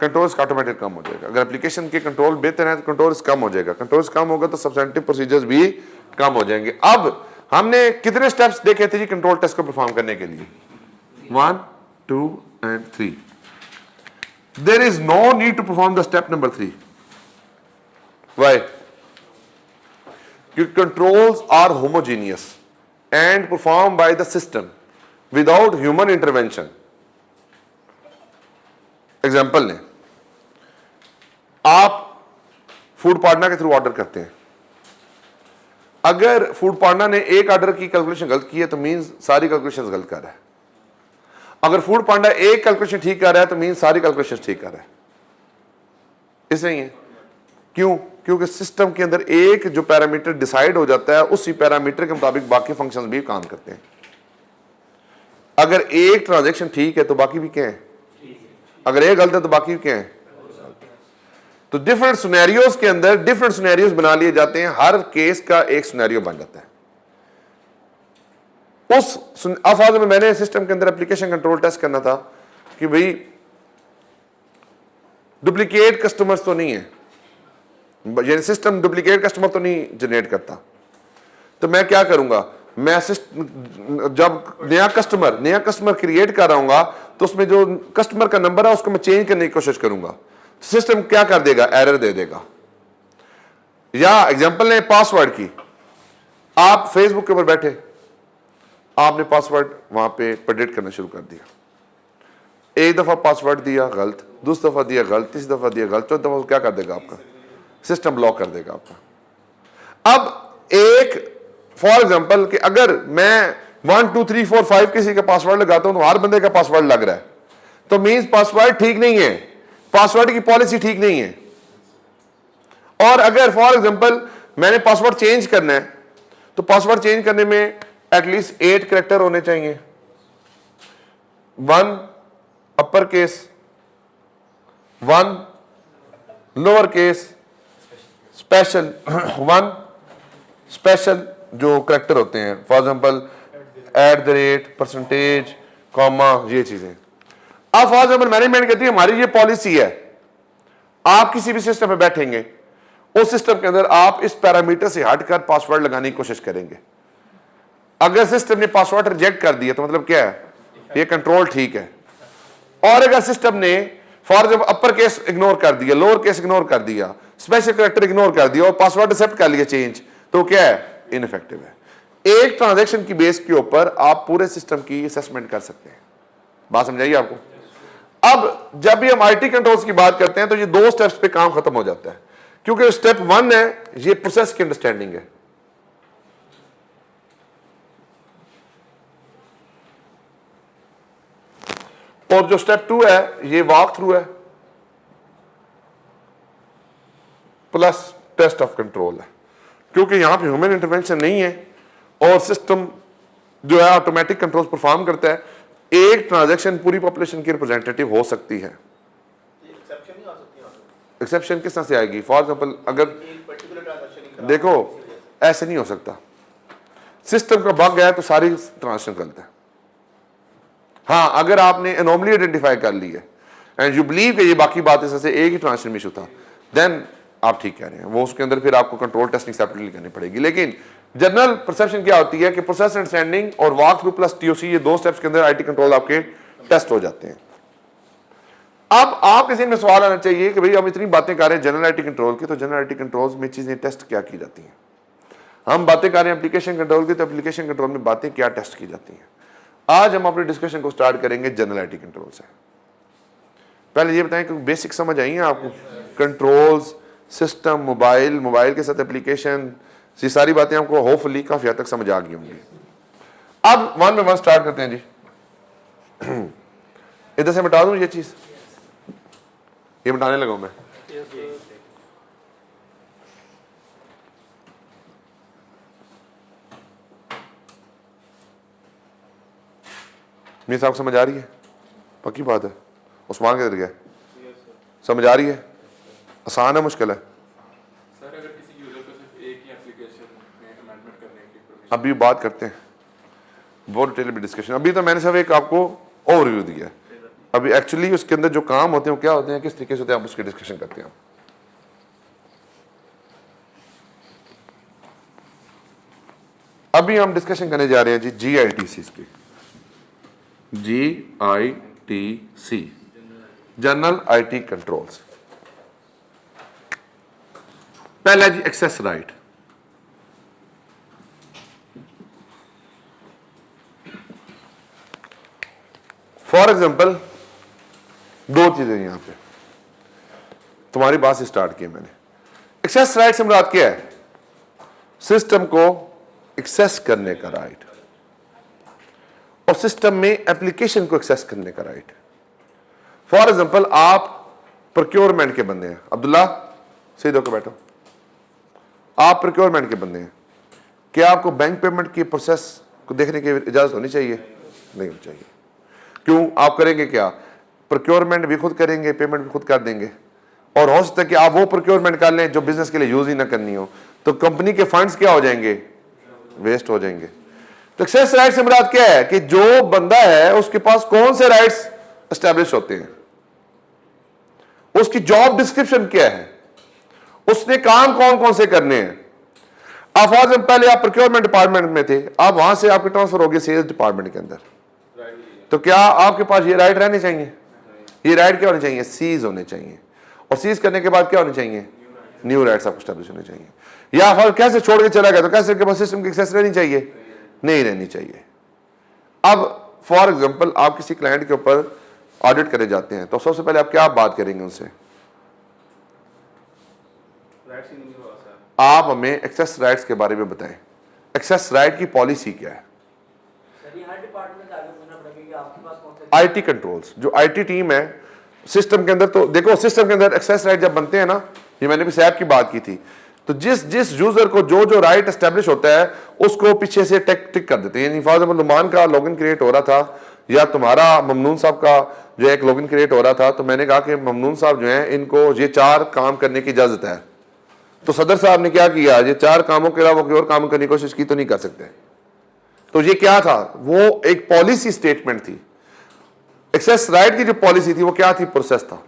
कंट्रोल इसका ऑटोमेटिक कम हो जाएगा। अगर एप्लीकेशन के कंट्रोल बेहतर है तो कंट्रोल कम हो जाएगा, कंट्रोल कम होगा तो सब्सटेंटिव प्रोसीजर्स भी कम हो जाएंगे। अब हमने कितने स्टेप्स देखे थे जी कंट्रोल टेस्ट को परफॉर्म करने के लिए, 1, 2 and 3। There is no need to perform the step number 3। Why? क्योंकि controls are homogeneous and perform by the system without human intervention. Example लें, आप फूड पार्टनर के थ्रू ऑर्डर करते हैं, अगर फूड पार्टनर ने एक ऑर्डर की कैलकुलेशन गलत की है तो मींस सारी कैलकुलेशंस गलत कर रहा है। अगर फूड पार्टनर एक कैलकुलेशन ठीक कर रहा है तो मींस सारी कैलकुलेशंस ठीक कर रहा है। इसलिए ही है, क्यों? क्योंकि सिस्टम के अंदर एक जो पैरामीटर डिसाइड हो जाता है उसी पैरामीटर के मुताबिक बाकी फंक्शंस भी काम करते हैं। अगर एक ट्रांजैक्शन ठीक है तो बाकी भी क्या है, अगर एक गलत है तो बाकी क्या है। तो डिफरेंट सिनेरियोज के अंदर डिफरेंट सिनेरियोज बना लिए जाते हैं, हर केस का एक सिनेरियो बन जाता है। उस अल्फाज में मैंने सिस्टम के अंदर एप्लीकेशन कंट्रोल टेस्ट करना था कि भाई डुप्लीकेट कस्टमर्स तो नहीं है, ये सिस्टम डुप्लीकेट कस्टमर तो नहीं जनरेट करता। तो मैं क्या करूंगा, मैं जब नया कस्टमर क्रिएट कर रहा हूंगा तो उसमें जो कस्टमर का नंबर है उसको मैं चेंज करने की कोशिश करूंगा, सिस्टम क्या कर देगा, एरर दे देगा। या एग्जांपल लें पासवर्ड की, आप फेसबुक के ऊपर बैठे, आपने पासवर्ड वहां पे प्रेडिक्ट करना शुरू कर दिया, एक दफा पासवर्ड दिया गलत, दूसरी दफा दिया गलत, तीसरी दफा दिया गलत, चौथी दफा क्या कर देगा आपका सिस्टम ब्लॉक कर देगा आपका। अब एक फॉर एग्जांपल कि अगर मैं 1 2 3 4 5 किसी का पासवर्ड लगाता हूं तो हर बंदे का पासवर्ड लग रहा है, तो मींस पासवर्ड ठीक नहीं है, पासवर्ड की पॉलिसी ठीक नहीं है। और अगर फॉर एग्जांपल मैंने पासवर्ड चेंज करना है तो पासवर्ड चेंज करने में एटलीस्ट 8 कैरेक्टर होने चाहिए, 1 upper case, 1 lower case, special 1 special जो कैरेक्टर होते हैं, फॉर एग्जांपल @ परसेंटेज कॉमा, ये चीजें। अब फॉर एग्जांपल मैनेजमेंट कहती है हमारी ये पॉलिसी है, आप किसी भी सिस्टम में बैठेंगे उस सिस्टम के अंदर आप इस पैरामीटर से हटकर पासवर्ड लगाने की कोशिश करेंगे। अगर सिस्टम ने पासवर्ड रिजेक्ट कर दिया तो मतलब क्या है, ये कंट्रोल ठीक है। और अगर सिस्टम ने for example upper case ignore कर दिया, लोअर केस इग्नोर कर दिया, स्पेशल कैरेक्टर इग्नोर कर दिया और पासवर्ड एक्सेप्ट कर लिया चेंज, तो क्या है, इनइफेक्टिव है। एक ट्रांजैक्शन की बेस के ऊपर आप पूरे सिस्टम की असेसमेंट कर सकते हैं। बात समझाइए आपको। अब जब भी हम आईटी कंट्रोल्स की बात करते हैं तो ये 2 स्टेप्स पे काम खत्म हो जाता है, क्योंकि स्टेप 1 है ये प्रोसेस की अंडरस्टैंडिंग है, और जो स्टेप 2 है ये वॉक थ्रू है प्लस टेस्ट ऑफ कंट्रोल है, क्योंकि यहां पे ह्यूमन इंटरवेंशन नहीं है और सिस्टम जो है ऑटोमेटिक कंट्रोल परफॉर्म करता है। एक ट्रांजैक्शन पूरी पॉपुलेशन की रिप्रेजेंटेटिव हो सकती है। एक्सेप्शन किस तरह से आएगी? फॉर एग्जांपल अगर देखो ऐसे नहीं हो सकता, सिस्टम का बग है तो सारी ट्रांजैक्शन गलत है। हाँ, अगर आपने एनोमली आइडेंटिफाई कर ली है एंड यू बिलीव कि ये बाकी बात से एक ही ट्रांजैक्शन में इशू था, देन आप ठीक कह रहे हैं, वो उसके अंदर फिर आपको कंट्रोल टेस्टिंग सेपरेटली करनी पड़ेगी। लेकिन जनरल परसेप्शन क्या होती है कि प्रोसेस अंडरस्टैंडिंग और वॉक थ्रू प्लस टीओसी, ये 2 स्टेप्स के अंदर आईटी कंट्रोल आपके टेस्ट हो जाते हैं। अब आप किसी में सवाल आना चाहिए कि भाई हम इतनी बातें कर रहे हैं जनरल आईटी कंट्रोल की, तो जनरल आईटी कंट्रोल्स में चीजें टेस्ट क्या की जाती हैं? हम बातें कर रहे हैं एप्लीकेशन कंट्रोल की, तो एप्लीकेशन कंट्रोल में बातें क्या टेस्ट की जाती हैं? आज हम अपने डिस्कशन को स्टार्ट करेंगे जनरल आईटी कंट्रोल से। पहले ये बताएं कि बेसिक समझ आई है आपको? कंट्रोल्स, सिस्टम, मोबाइल के साथ एप्लीकेशन, ये सारी बातें आपको होपफुली काफी हद तक समझ आ गई होंगी। अब 1 by 1 स्टार्ट करते हैं जी। इधर से मिटा दूं ये चीज, ये मिटाने लगा मैं। मेरी साहब समझ आ रही है? पक्की बात है। उस्मान किधर गया? समझ आ रही है? आसान है, मुश्किल है? सर अगर किसी यूजर को सिर्फ एक ही एप्लीकेशन में अमेंडमेंट करने की परमिशन, अभी बात करते हैं, बहुत डिटेल में डिस्कशन। अभी तो मैंने सिर्फ एक आपको ओवरव्यू दिया है, अभी एक्चुअली उसके अंदर जो काम होते हैं वो क्या होते हैं, किस तरीके से होते हैं, आप उसकी डिस्कशन करते हैं। अभी हम डिस्कशन करने जा रहे हैं जी GITC की, GITC, जनरल आईटी कंट्रोल्स। पहला जी एक्सेस राइट। फॉर एग्जांपल 2 चीजें यहां पे तुम्हारी बात से स्टार्ट की मैंने। एक्सेस राइट से मुराद क्या है? सिस्टम को एक्सेस करने का राइट और सिस्टम में एप्लीकेशन को एक्सेस करने का राइट। फॉर एग्जांपल आप प्रोक्योरमेंट के बंदे हैं, अब्दुल्ला सीधे होकर बैठो, आप प्रोक्योरमेंट के बंदे हैं, क्या आपको बैंक पेमेंट की प्रोसेस को देखने की इजाजत होनी चाहिए? नहीं होनी चाहिए। क्यों? आप करेंगे क्या? प्रोक्योरमेंट भी खुद करेंगे, पेमेंट भी खुद कर देंगे, और हो सकता है कि आप वो प्रोक्योरमेंट कर लें जो बिजनेस के लिए यूज ही ना करनी हो, तो कंपनी के फंड्स क्या हो जाएंगे? वेस्ट हो जाएंगे। तो एक्सेस राइट से मुराद क्या है कि जो बंदा है उसके पास कौन से राइट्स एस्टैब्लिश होते हैं, उसकी जॉब डिस्क्रिप्शन क्या है, उसने काम कौन कौन से करने हैं। आप फॉर एग्जाम्पल पहले आप प्रोक्योरमेंट डिपार्टमेंट में थे, आप वहां से आपके ट्रांसफर हो गए सेल्स डिपार्टमेंट के अंदर, तो क्या आपके पास ये राइट रहने चाहिए? ये राइट क्या होने चाहिए? सीज होने चाहिए। और सीज करने के बाद क्या होने चाहिए? न्यू राइट्स आपको एस्टैब्लिश होने चाहिए। या फिर कैसे छोड़ के चला गया तो कैसे के पास सिस्टम की एक्सेस रहनी चाहिए? नहीं रहनी चाहिए। अब फॉर एग्जांपल आप किसी क्लाइंट के ऊपर ऑडिट करे जाते हैं, तो सबसे पहले आप क्या बात करेंगे उनसे? राइट्स ही नहीं हुआ सर। आप हमें एक्सेस राइट्स के बारे में बताएं, एक्सेस राइट की पॉलिसी क्या है? सर ये हर डिपार्टमेंट आगे पूछना पड़ेगा कि आपके पास कौन सा आईटी कंट्रोल्स, जो आईटी टीम है सिस्टम के अंदर, तो देखो सिस्टम के अंदर एक्सेस राइट जब बनते हैं ना, ये मैंने भी सैप की बात की थी, तो जिस यूजर को जो राइट एस्टेब्लिश होता है उसको पीछे से टिक कर देते हैं। यानी फॉर एग्जाम्पल नुमान का लॉगिन क्रिएट हो रहा था या तुम्हारा ममनून साहब का जो एक लॉगिन क्रिएट हो रहा था, तो मैंने कहा कि ममनून साहब जो हैं इनको ये 4 काम करने की इजाजत है, तो सदर साहब ने क्या किया, ये 4 कामों के अलावा कोई और काम करने की कोशिश की तो नहीं कर सकते। तो ये क्या था, वो एक पॉलिसी स्टेटमेंट थी। एक्सेस राइट की जो पॉलिसी थी वो क्या थी, प्रोसेस था।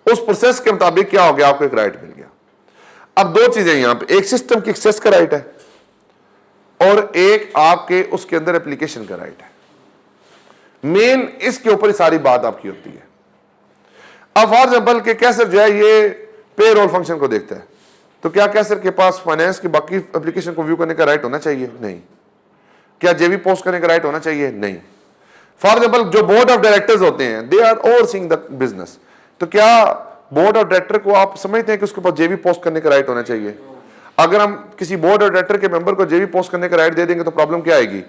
उस प्रोसेस के मुताबिक क्या हो गया, आपको एक राइट मिल गया। अब 2 चीजें यहां पे, एक सिस्टम की एक्सेस का राइट है और एक आपके उसके अंदर एप्लीकेशन का राइट है। मेन इसके ऊपर सारी बात आपकी होती है। अब फॉर एग्जाम्पल के कैसर जो है ये पे रोल फंक्शन को देखता है, तो क्या कैसर के पास फाइनेंस की बाकी एप्लीकेशन को व्यू करने का राइट होना चाहिए? नहीं। क्या जेवी पोस्ट करने का राइट होना चाहिए? नहीं। फॉर एग्जाम्पल जो बोर्ड ऑफ डायरेक्टर्स होते हैं, they are overseeing the business, तो क्या बोर्ड ऑफ डायरेक्टर को आप समझते हैं कि उसके पास जेवी पोस्ट करने का राइट होना चाहिए? अगर हम किसी बोर्ड ऑफ डायरेक्टर के मेंबर को जेवी पोस्ट करने का राइट दे देंगे तो प्रॉब्लम क्या आएगी?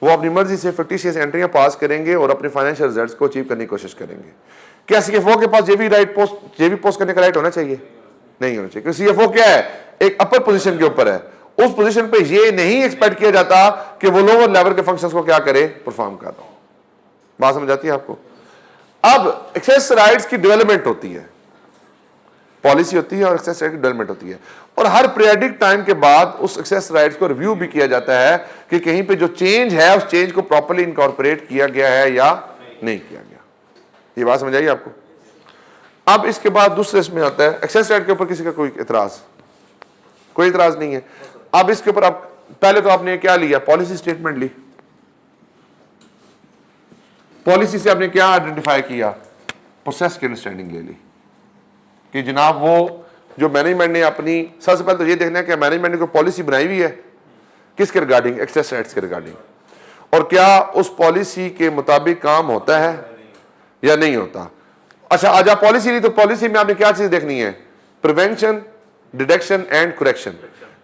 वो अपनी मर्जी से फिक्टिशियस एंट्रियां पास करेंगे और अपने फाइनेंशियल रिजल्ट्स को अचीव करने की कोशिश करेंगे। क्या सीएफओ के पास जेवी पोस्ट करने का राइट होना चाहिए? नहीं होना चाहिए, क्योंकि सीएफओ क्या है, एक अपर पोजीशन के ऊपर है। उस पोजीशन पे ये नहीं एक्सपेक्ट किया जाता कि वो लोअर लेवल के फंक्शंस को क्या करे, परफॉर्म कर रहा हो। बात समझ आती है आपको? अब एक्सेस राइट्स की डेवलपमेंट होती है, पॉलिसी होती है और एक्सेस राइट की डेवलपमेंट होती है, और हर पीरियडिक टाइम के बाद उस एक्सेस राइट्स को रिव्यू भी किया जाता है कि कहीं पे जो चेंज है उस चेंज को प्रॉपर्ली इनकॉर्पोरेट किया गया है या नहीं किया गया। ये बात समझ आई आपको? अब इसके बाद दूसरे इसमें आता है एक्सेस राइट के ऊपर किसी का कोई इतराज, कोई इतराज नहीं है। अब इसके ऊपर आप पहले तो आपने क्या लिया, पॉलिसी स्टेटमेंट ली। पॉलिसी से आपने क्या आइडेंटिफाई किया, प्रोसेस की अंडरस्टैंडिंग ले ली कि जनाब वो जो मैनेजमेंट ने अपनी, सबसे पहले तो ये देखना है कि मैनेजमेंट ने कोई पॉलिसी बनाई हुई है किसके रिगार्डिंग, एक्सेस राइट्स के रिगार्डिंग, और क्या उस पॉलिसी के मुताबिक काम होता है या नहीं होता। अच्छा, आज आप पॉलिसी ली तो पॉलिसी में आपने क्या चीज देखनी है, प्रिवेंशन, डिटेक्शन एंड करेक्शन।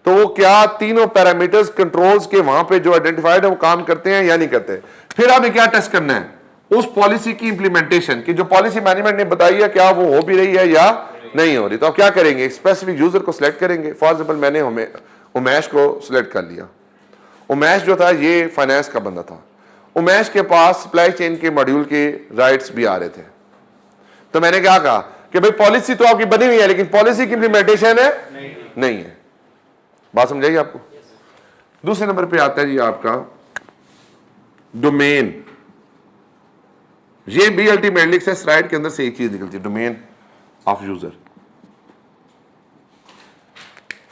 तो वो क्या तीनों पैरामीटर्स कंट्रोल्स के वहां पे जो आइडेंटिफाइड है वो काम करते हैं या नहीं करते। फिर आपने क्या टेस्ट करना है, उस पॉलिसी की इंप्लीमेंटेशन की जो पॉलिसी मैनेजमेंट ने बताई है क्या वो हो भी रही है या नहीं हो रही। तो आप क्या करेंगे, स्पेसिफिक यूजर को सिलेक्ट करेंगे। फॉर एग्जाम्पल मैंने उमेश को सिलेक्ट कर लिया। उमेश जो था ये फाइनेंस का बंदा था, उमेश के पास सप्लाई चेन के मॉड्यूल के राइट्स भी आ रहे थे। तो मैंने क्या कहा कि भाई पॉलिसी तो आपकी बनी हुई है लेकिन पॉलिसी की इंप्लीमेंटेशन है नहीं है। बात समझाइए आपको? दूसरे नंबर पे आता है जी आपका डोमेन। ये भी अल्टीमेटली एक्सेस राइट के अंदर से एक चीज निकलती है, domain of user.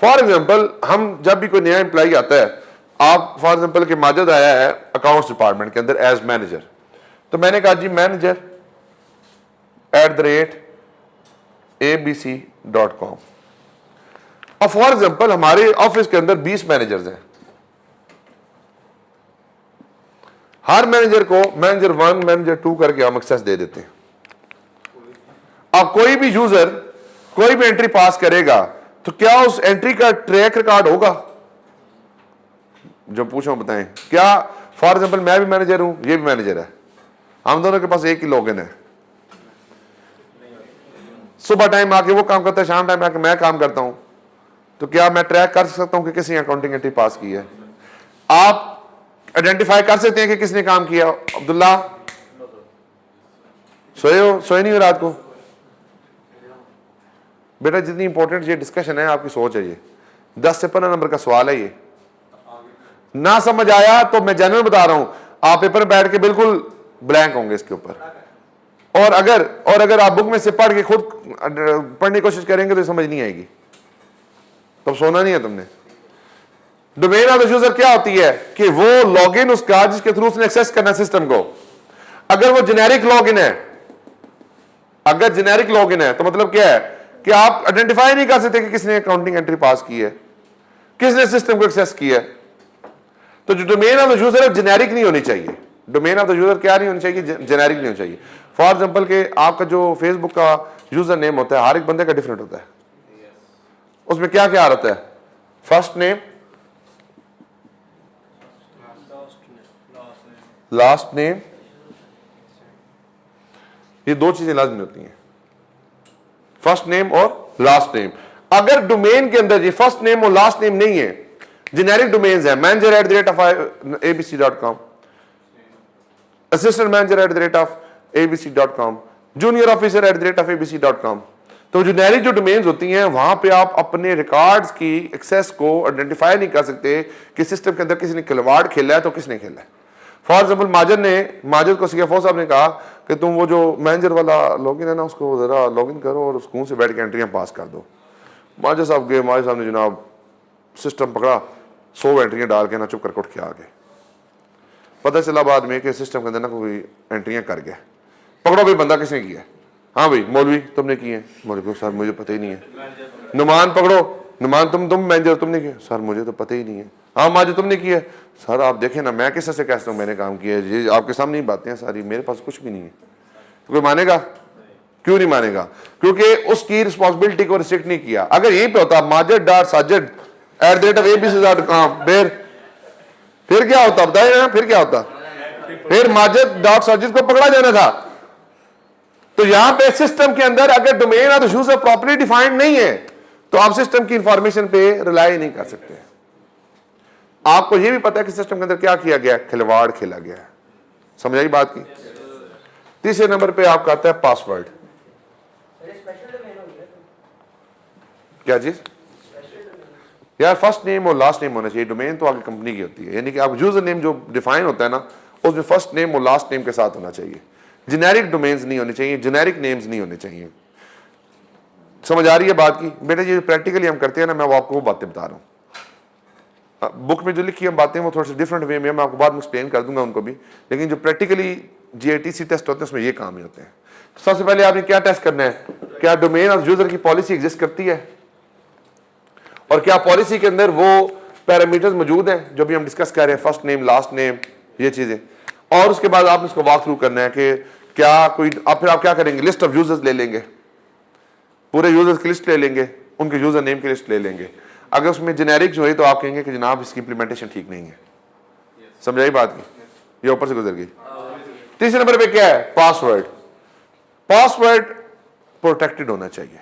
For example हम जब भी कोई नया एम्प्लॉय आता है, आप फॉर एग्जाम्पल के माजिद आया है अकाउंट्स डिपार्टमेंट के अंदर एज मैनेजर, तो मैंने कहा जी मैनेजर @abc.com। अब फॉर एग्जाम्पल हमारे ऑफिस के अंदर 20 मैनेजर्स हैं, हर मैनेजर को मैनेजर 1 मैनेजर 2 करके हम एक्सेस दे देते हैं। अब कोई भी यूजर कोई भी एंट्री पास करेगा तो क्या उस एंट्री का ट्रैक रिकॉर्ड होगा? जो पूछो बताएं। क्या फॉर एग्जाम्पल मैं भी मैनेजर हूं, ये भी मैनेजर है, हम दोनों के पास एक ही लॉगिन है, सुबह टाइम आके वो काम करता है, शाम टाइम आके मैं काम करता हूं, तो क्या मैं ट्रैक कर सकता हूं कि किसी अकाउंटिंग एंट्री पास की है? आप आइडेंटिफाई कर सकते हैं कि किसने काम किया? अब्दुल्ला सोए नहीं हो रात को? बेटा जितनी इंपॉर्टेंट ये डिस्कशन है आपकी सोच है, ये 10 से 15 नंबर का सवाल है। ये ना समझ आया तो मैं जेन्युइन बता रहा हूं, आप पेपर में बैठ के बिल्कुल ब्लैंक होंगे इसके ऊपर। और अगर आप बुक में से पढ़ के खुद पढ़ने की कोशिश करेंगे तो समझ नहीं आएगी, तब सोना नहीं है तुमने। डोमेन ऑफ द यूजर क्या होती है कि वो लॉगिन उसका जिसके थ्रू उसने एक्सेस करना सिस्टम को। अगर वो जेनेरिक लॉगिन है, अगर जेनेरिक लॉगिन है तो मतलब क्या है कि आप आइडेंटिफाई नहीं कर सकते कि किसने अकाउंटिंग एंट्री पास की है, किसने सिस्टम को एक्सेस किया है। तो जो डोमेन ऑफ द यूजर है जेनेरिक नहीं होनी चाहिए। डोमेन ऑफ द यूजर क्या नहीं होनी चाहिए, जेनेरिक नहीं होनी चाहिए। फॉर एग्जाम्पल के आपका जो फेसबुक का यूजर नेम होता है हर एक बंदे का डिफरेंट होता है, उसमें क्या क्या रहता है? फर्स्ट नेम, लास्ट नेम, ये दो चीजें लाजमी होती हैं, फर्स्ट नेम और लास्ट नेम। अगर डोमेन के अंदर ये फर्स्ट नेम और लास्ट नेम नहीं है, जेनेरिक डोमेन्स है, manager@abc.com, assistant manager@abc.com, junior officer@abc.com, तो जेनेरिक जो डोमेन्स होती हैं वहां पे आप अपने रिकॉर्ड्स की एक्सेस को आइडेंटिफाई नहीं कर सकते कि सिस्टम के अंदर किसी ने खिलवाड़ खेला है तो किसने खेला है। फॉर एग्जाम्पल माजिद को सीएफओ साहब ने कहा कि तुम वो जो मैनेजर वाला लॉगिन है ना उसको जरा लॉगिन करो और स्कूल से बैठ के एंट्रियां पास कर दो। माजिद साहब गए, माजिद साहब ने जनाब सिस्टम पकड़ा, 100 एंट्रियां डाल के ना चुप करके उठ के आ गए। पता चला बाद में कि सिस्टम के अंदर ना कोई एंट्रियां कर गया। पकड़ो भाई बंदा किसने किया? हाँ भाई मौलवी तुमने किए हैं। मौलवी सर मुझे पता ही नहीं है। नुमान पकड़ो, नुमान तुम मैनेजर तुमने किया? सर मुझे तो पता ही नहीं है। हाँ माजिद तुमने किया? सर आप देखें ना मैं किस से कहता हूँ मैंने काम किया है, ये आपके सामने ही बातें हैं सारी, मेरे पास कुछ भी नहीं है। तो कोई मानेगा? क्यों नहीं मानेगा? क्योंकि उसकी रिस्पॉन्सिबिलिटी को रिस्ट्रिक्ट नहीं किया। अगर यहीं पे होता majid.sajid@abc.com, फिर क्या होता बताइए ना, फिर क्या होता? फिर majid.sajid को पकड़ा जाना था। तो यहां पे सिस्टम के अंदर अगर डोमेन और यूजर प्रॉपर्ली डिफाइंड नहीं है तो आप सिस्टम की इंफॉर्मेशन पे रिलाई नहीं कर सकते। आपको यह भी पता है कि सिस्टम के अंदर क्या किया गया, खिलवाड़ खेला गया है। समझ आई बात की? तीसरे नंबर पे आपका आता है पासवर्ड। क्या चीज? यार फर्स्ट नेम और लास्ट नेम होना चाहिए। डोमेन तो आगे कंपनी की होती है, यानी कि आप यूजर नेम जो डिफाइन होता है ना उसमें फर्स्ट नेम और लास्ट नेम के साथ होना चाहिए। जेनेरिक डोमेन्स नहीं होने चाहिए, जेनेरिक नेम्स नहीं होने चाहिए। समझ आ रही है बात की? बेटा ये प्रैक्टिकली हम करते हैं ना, मैं वो आपको वो बातें बता रहा हूँ। बुक में जो लिखी हम बातें वो थोड़ा सा डिफरेंट वे में मैं आपको बाद में एक्सप्लेन कर दूंगा उनको भी, लेकिन जो प्रैक्टिकली जीआईटीसी टेस्ट होते हैं उसमें ये काम ही होते हैं। सबसे पहले आपने क्या टेस्ट करना है? क्या डोमेन और यूजर की पॉलिसी एग्जिस्ट करती है और क्या पॉलिसी के अंदर वो पैरामीटर्स मौजूद हैं जो भी हम डिस्कस कर रहे हैं, फर्स्ट नेम लास्ट नेम ये चीजें। और उसके बाद आपने इसको वॉक थ्रू करना है कि क्या कोई, अब फिर आप क्या करेंगे, लिस्ट ऑफ यूजर्स ले लेंगे, पूरे यूजर्स की लिस्ट ले लेंगे, उनके यूजर नेम की लिस्ट ले लेंगे। अगर उसमें जेनेरिक जो है तो आप कहेंगे कि जनाब इसकी इंप्लीमेंटेशन ठीक नहीं है। समझाई बात की? ये ऊपर से गुजर गई। तीसरे नंबर पे क्या है? पासवर्ड। पासवर्ड प्रोटेक्टेड होना चाहिए।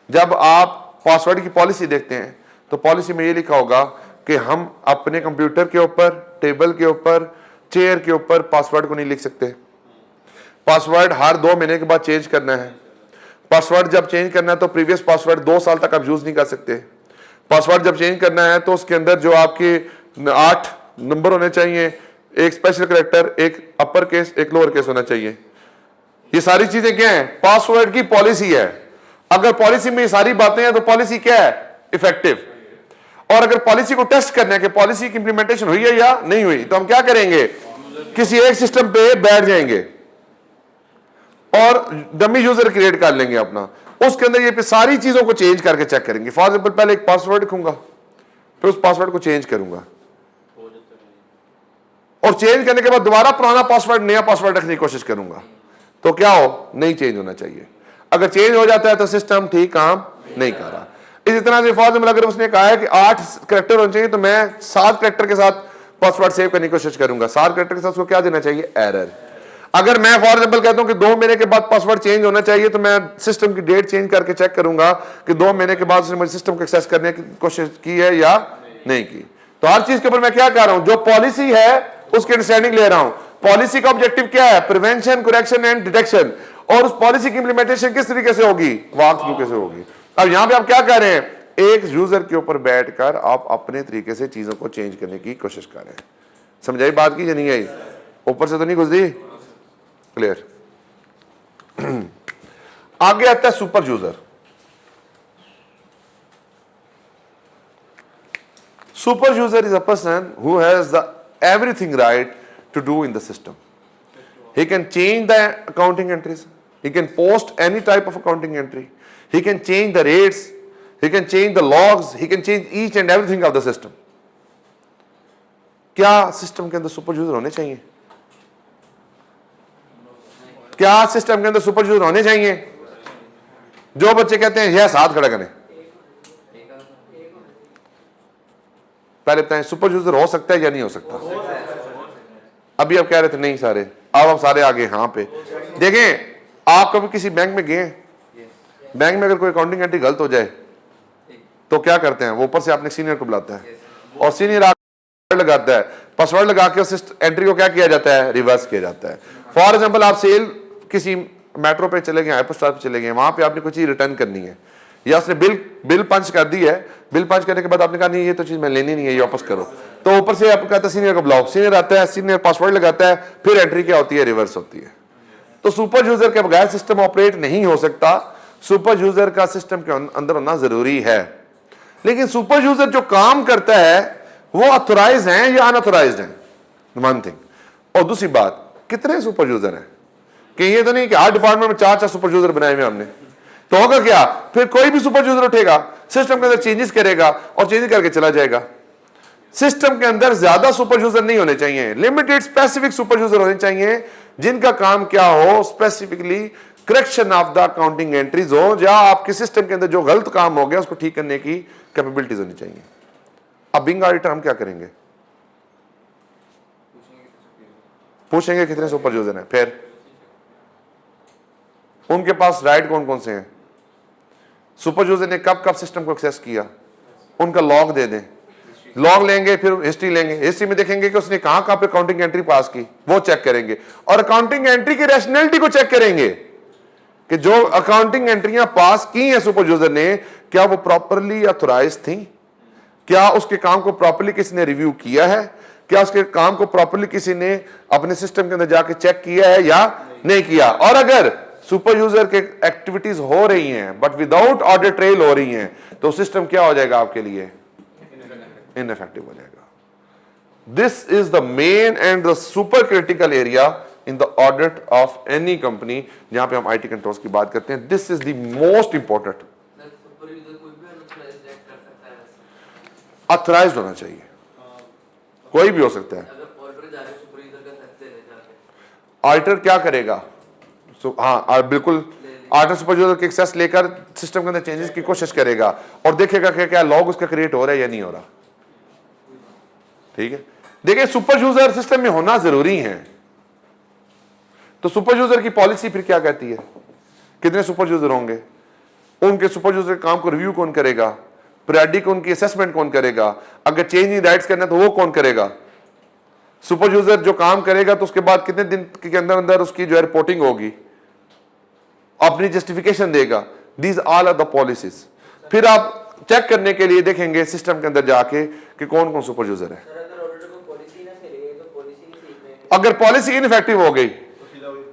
जब आप पासवर्ड की पॉलिसी देखते हैं तो पॉलिसी में ये लिखा होगा कि हम अपने कंप्यूटर के ऊपर, टेबल के ऊपर, चेयर के ऊपर पासवर्ड को नहीं लिख सकते। पासवर्ड हर 2 महीने के बाद चेंज करना है। पासवर्ड जब चेंज करना है तो प्रीवियस पासवर्ड 2 साल तक आप यूज नहीं कर सकते। पासवर्ड जब चेंज करना है तो उसके अंदर जो आपके 8 नंबर होने चाहिए, एक स्पेशल कैरेक्टर, एक अपर केस, एक लोअर केस होना चाहिए। ये सारी चीजें क्या है? पासवर्ड की पॉलिसी है। अगर पॉलिसी में ये सारी बातें हैं तो पॉलिसी क्या है? इफेक्टिव। और अगर पॉलिसी को टेस्ट करना है कि पॉलिसी की इंप्लीमेंटेशन हुई है या नहीं हुई, तो हम क्या करेंगे? किसी एक सिस्टम पे बैठ जाएंगे और डमी यूजर क्रिएट कर लेंगे अपना, उसके अंदर ये सारी चीजों को चेंज करके चेक करेंगे। फॉर एग्जाम्पल पहले एक पासवर्ड लिखूंगा, फिर उस पासवर्ड को चेंज करूंगा और चेंज करने के बाद दोबारा पुराना पासवर्ड नया पासवर्ड रखने की कोशिश करूंगा, तो क्या हो? नहीं चेंज होना चाहिए। अगर चेंज हो जाता है तो सिस्टम ठीक काम नहीं कर रहा। इसी तरह से फॉर एग्जाम्पल अगर उसने कहा है कि 8 कैरेक्टर होने चाहिए तो मैं 7 कैरेक्टर के साथ पासवर्ड सेव करने की कोशिश करूंगा। 7 कैरेक्टर के साथ उसको क्या देना चाहिए? एरर। अगर मैं फॉर एग्जाम्पल कहता हूं कि 2 महीने के बाद पासवर्ड चेंज होना चाहिए तो मैं सिस्टम की डेट चेंज करके चेक करूंगा कि 2 महीने के बाद उसने मुझे सिस्टम को एक्सेस करने की कोशिश की है या नहीं की। तो हर चीज के ऊपर मैं क्या कर रहा हूं? जो पॉलिसी है उसकी अंडरस्टैंडिंग ले रहा हूं। पॉलिसी का ऑब्जेक्टिव क्या है? Prevention, correction and detection. और उस पॉलिसी की इंप्लीमेंटेशन किस तरीके से होगी? वॉक थ्रू कैसे होगी। अब यहां पे आप क्या कर रहे हैं? एक यूजर के ऊपर बैठकर आप अपने तरीके से चीजों को चेंज करने की कोशिश कर रहे हैं। समझाई बात की या नहीं आई? ऊपर से तो नहीं गुजरी? क्लियर? आगे आता है super user. Super user is a person who has the everything right to do in the system. He can change the accounting entries. He can post any type of accounting entry. He can change the rates. He can change the logs. He can change each and everything of the system. क्या system के अंदर super user होने चाहिए? क्या system के अंदर super user होने चाहिए? जो बच्चे कहते हैं यह हाथ खड़ा करें, पहले बताएं, सुपर यूजर हो सकता है या नहीं हो सकता? अभी आप कह रहे थे नहीं सारे, अब आप सारे आगे हाँ पे। देखें, आप कभी किसी बैंक में गए, बैंक में अगर कोई अकाउंटिंग एंट्री गलत हो जाए तो क्या करते हैं, वो ऊपर से अपने सीनियर को बुलाता है और सीनियर लगाता है, पासवर्ड लगा के उस एंट्री को क्या किया जाता है, रिवर्स किया जाता है। फॉर एग्जांपल आप सेल किसी मेट्रो पे चले गए, हाइपर स्टार पे चले गए, वहां पे आपने कोई चीज रिटर्न करनी है या उसने बिल पंच कर दी है, बिल पंच करने के बाद आपने कहा नहीं ये तो चीज मैं लेनी नहीं है, ये वापस करो, तो ऊपर से आपको कहता है सीनियर को बुलाओ, सीनियर आता है, सीनियर पासवर्ड लगाता है, फिर एंट्री क्या होती है, रिवर्स होती है। तो सुपर यूजर के बगैर सिस्टम ऑपरेट नहीं हो सकता, सुपर यूजर का सिस्टम के अंदर होना जरूरी है। लेकिन सुपर यूजर जो काम करता है वो ऑथोराइज हैं या अनऑथोराइज्ड हैं, वन थिंग। और दूसरी बात, कितने सुपर यूजर हैं, कि ये तो नहीं कि हर डिपार्टमेंट में 4 सुपर यूजर बनाए हुए हमने, तो होगा क्या, फिर कोई भी सुपर यूजर उठेगा, सिस्टम के अंदर चेंजेस करेगा और चेंज करके चला जाएगा। सिस्टम के अंदर ज्यादा सुपर यूजर नहीं होने चाहिए, लिमिटेड स्पेसिफिक सुपर यूजर होने चाहिए जिनका काम क्या हो, specifically correction of the accounting entries हो, या आपके सिस्टम के अंदर जो गलत काम हो गया उसको ठीक करने की कैपेबिलिटीज होनी चाहिए। अब बिंग ऑडिटर हम क्या करेंगे, पूछेंगे कितने सुपर यूजर हैं, फिर उनके पास राइट कौन कौन से हैं, सुपर यूजर ने कब कब सिस्टम को एक्सेस किया, उनका लॉग दे दें, लॉग लेंगे, फिर हिस्ट्री लेंगे, हिस्ट्री में देखेंगे कि उसने कहां कहां पे अकाउंटिंग एंट्री पास की, वो चेक करेंगे, और अकाउंटिंग एंट्री की रैशनैलिटी को चेक करेंगे कि जो अकाउंटिंग एंट्रियां पास की हैं सुपर यूजर ने, क्या वो प्रॉपरली ऑथोराइज थी, क्या उसके काम को प्रॉपरली किसी ने रिव्यू किया है, क्या उसके काम को प्रॉपरली किसी ने अपने सिस्टम के अंदर जाके चेक किया है या नहीं किया। और अगर सुपर यूजर के एक्टिविटीज हो रही हैं बट विदाउट ऑडिट ट्रेल हो रही हैं, तो सिस्टम क्या हो जाएगा आपके लिए, इनइफेक्टिव हो जाएगा। This is the main and the super critical area in the audit of any company, जहां पे हम आईटी कंट्रोल्स की बात करते हैं। This is the most important. Authorised होना चाहिए, कोई भी हो सकता है। ऑडिटर क्या करेगा, हाँ बिल्कुल, ऑडिटर सुपर यूजर के एक्सेस लेकर सिस्टम के अंदर चेंजेस की कोशिश करेगा और देखेगा कि क्या लॉग उसका क्रिएट हो रहा है या नहीं हो रहा। ठीक है, देखिए सुपर यूजर सिस्टम में होना जरूरी है। तो सुपर यूजर की पॉलिसी फिर क्या कहती है, कितने सुपर यूजर होंगे, उनके सुपर यूजर के काम को रिव्यू कौन करेगा, पीरियडिक उनकी असेसमेंट कौन करेगा, अगर चेंजिंग राइट्स करना तो वो कौन करेगा, सुपर यूजर जो काम करेगा तो उसके बाद कितने दिन के अंदर अंदर उसकी जो है रिपोर्टिंग होगी, अपनी जस्टिफिकेशन देगा। These all are the policies. फिर आप चेक करने के लिए देखेंगे सिस्टम के अंदर जाके कि कौन कौन सुपर यूजर है। अगर पॉलिसी इनफेक्टिव हो गई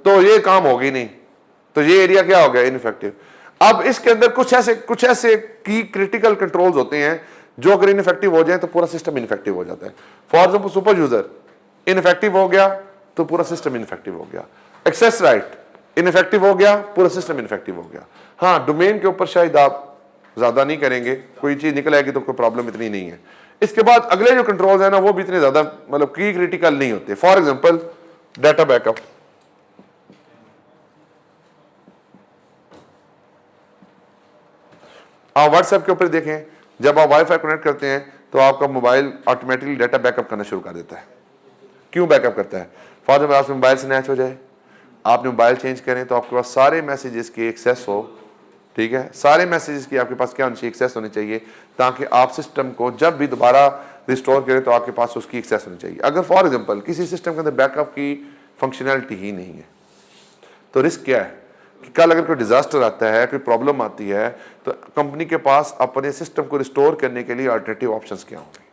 तो ये काम होगी नहीं, तो ये एरिया क्या हो गया, इनफेक्टिव। अब इसके अंदर कुछ ऐसे की क्रिटिकल कंट्रोल्स होते हैं जो अगर इनफेक्टिव हो जाए तो पूरा सिस्टम इनफेक्टिव हो जाता है। For example super user ineffective हो गया तो पूरा सिस्टम इनफेक्टिव हो गया, एक्सेस राइट इनफेक्टिव हो गया, पूरा सिस्टम इनफेक्टिव हो गया। हाँ, डोमेन के ऊपर शायद आप ज्यादा नहीं करेंगे, कोई चीज निकल आएगी तो कोई प्रॉब्लम इतनी नहीं है। इसके बाद अगले जो कंट्रोल्स है ना वो भी इतने ज्यादा मतलब की क्रिटिकल नहीं होते। फॉर एग्जांपल डाटा बैकअप, आप व्हाट्सएप के ऊपर देखें, जब आप वाईफाई कनेक्ट करते हैं तो आपका मोबाइल ऑटोमेटिकली डाटा बैकअप करना शुरू कर देता है। क्यों बैकअप करता है, फॉर एग्जांपल आपसे मोबाइल स्नैच हो जाए, आपने मोबाइल चेंज करें तो आपके पास सारे मैसेजेस की एक्सेस हो। ठीक है, सारे मैसेजेस की आपके पास क्या होनी चाहिए, एक्सेस होनी चाहिए, ताकि आप सिस्टम को जब भी दोबारा रिस्टोर करें तो आपके पास उसकी एक्सेस होनी चाहिए। अगर फॉर एग्जांपल किसी सिस्टम के अंदर बैकअप की फंक्शनैलिटी ही नहीं है तो रिस्क क्या है कि कल अगर कोई डिजास्टर आता है, कोई प्रॉब्लम आती है, तो कंपनी के पास अपने सिस्टम को रिस्टोर करने के लिए अल्टरनेटिव ऑप्शंस क्या होंगे।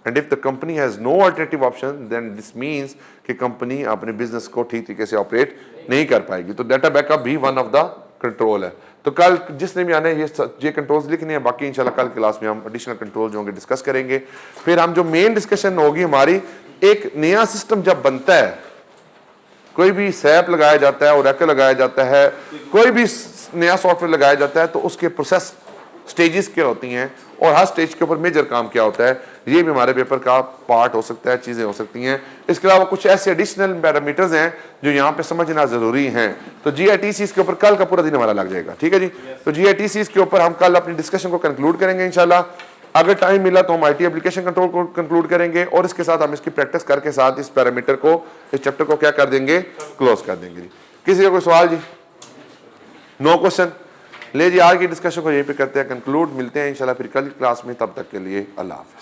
And if the company has no alternative option then this means कि कंपनी अपने बिजनेस को ठीक तरीके से ऑपरेट नहीं कर पाएगी। तो डाटा बैकअप भी वन ऑफ द कंट्रोल है। तो कल जिसने भी आना है ये कंट्रोल्स लिखने हैं, बाकी इंशाल्लाह कल क्लास में हम एडिशनल कंट्रोल जो होंगे डिस्कस करेंगे। फिर हम जो मेन डिस्कशन होगी हमारी, एक नया सिस्टम जब बनता है, कोई भी सैप लगाया जाता है, ओरेकल लगाया जाता है, कोई भी नया सॉफ्टवेयर लगाया जाता है, तो उसके प्रोसेस स्टेजेस क्या होती हैं और हर स्टेज के ऊपर मेजर काम क्या होता है, ये भी हमारे पेपर का पार्ट हो सकता है, चीज़ें हो सकती हैं। इसके अलावा कुछ ऐसे एडिशनल पैरामीटर्स हैं जो यहाँ पे समझना ज़रूरी हैं। तो GITCs के ऊपर कल का पूरा दिन हमारा लग जाएगा। ठीक है जी, तो GITCs के ऊपर हम कल अपनी डिस्कशन को कंक्लूड करेंगे इंशाल्लाह। अगर टाइम मिला तो हम आईटी एप्लीकेशन कंट्रोल को कंक्लूड करेंगे और इसके साथ हम इसकी प्रैक्टिस करके साथ इस पैरामीटर को, इस चैप्टर को क्या कर देंगे, क्लोज कर देंगे जी। किसी का कोई सवाल जी? No question. ले जी, आज की डिस्कशन को यहीं पे करते हैं कंक्लूड। मिलते हैं इंशाल्लाह फिर कल की क्लास में, तब तक के लिए अल्लाह हाफ़िज़।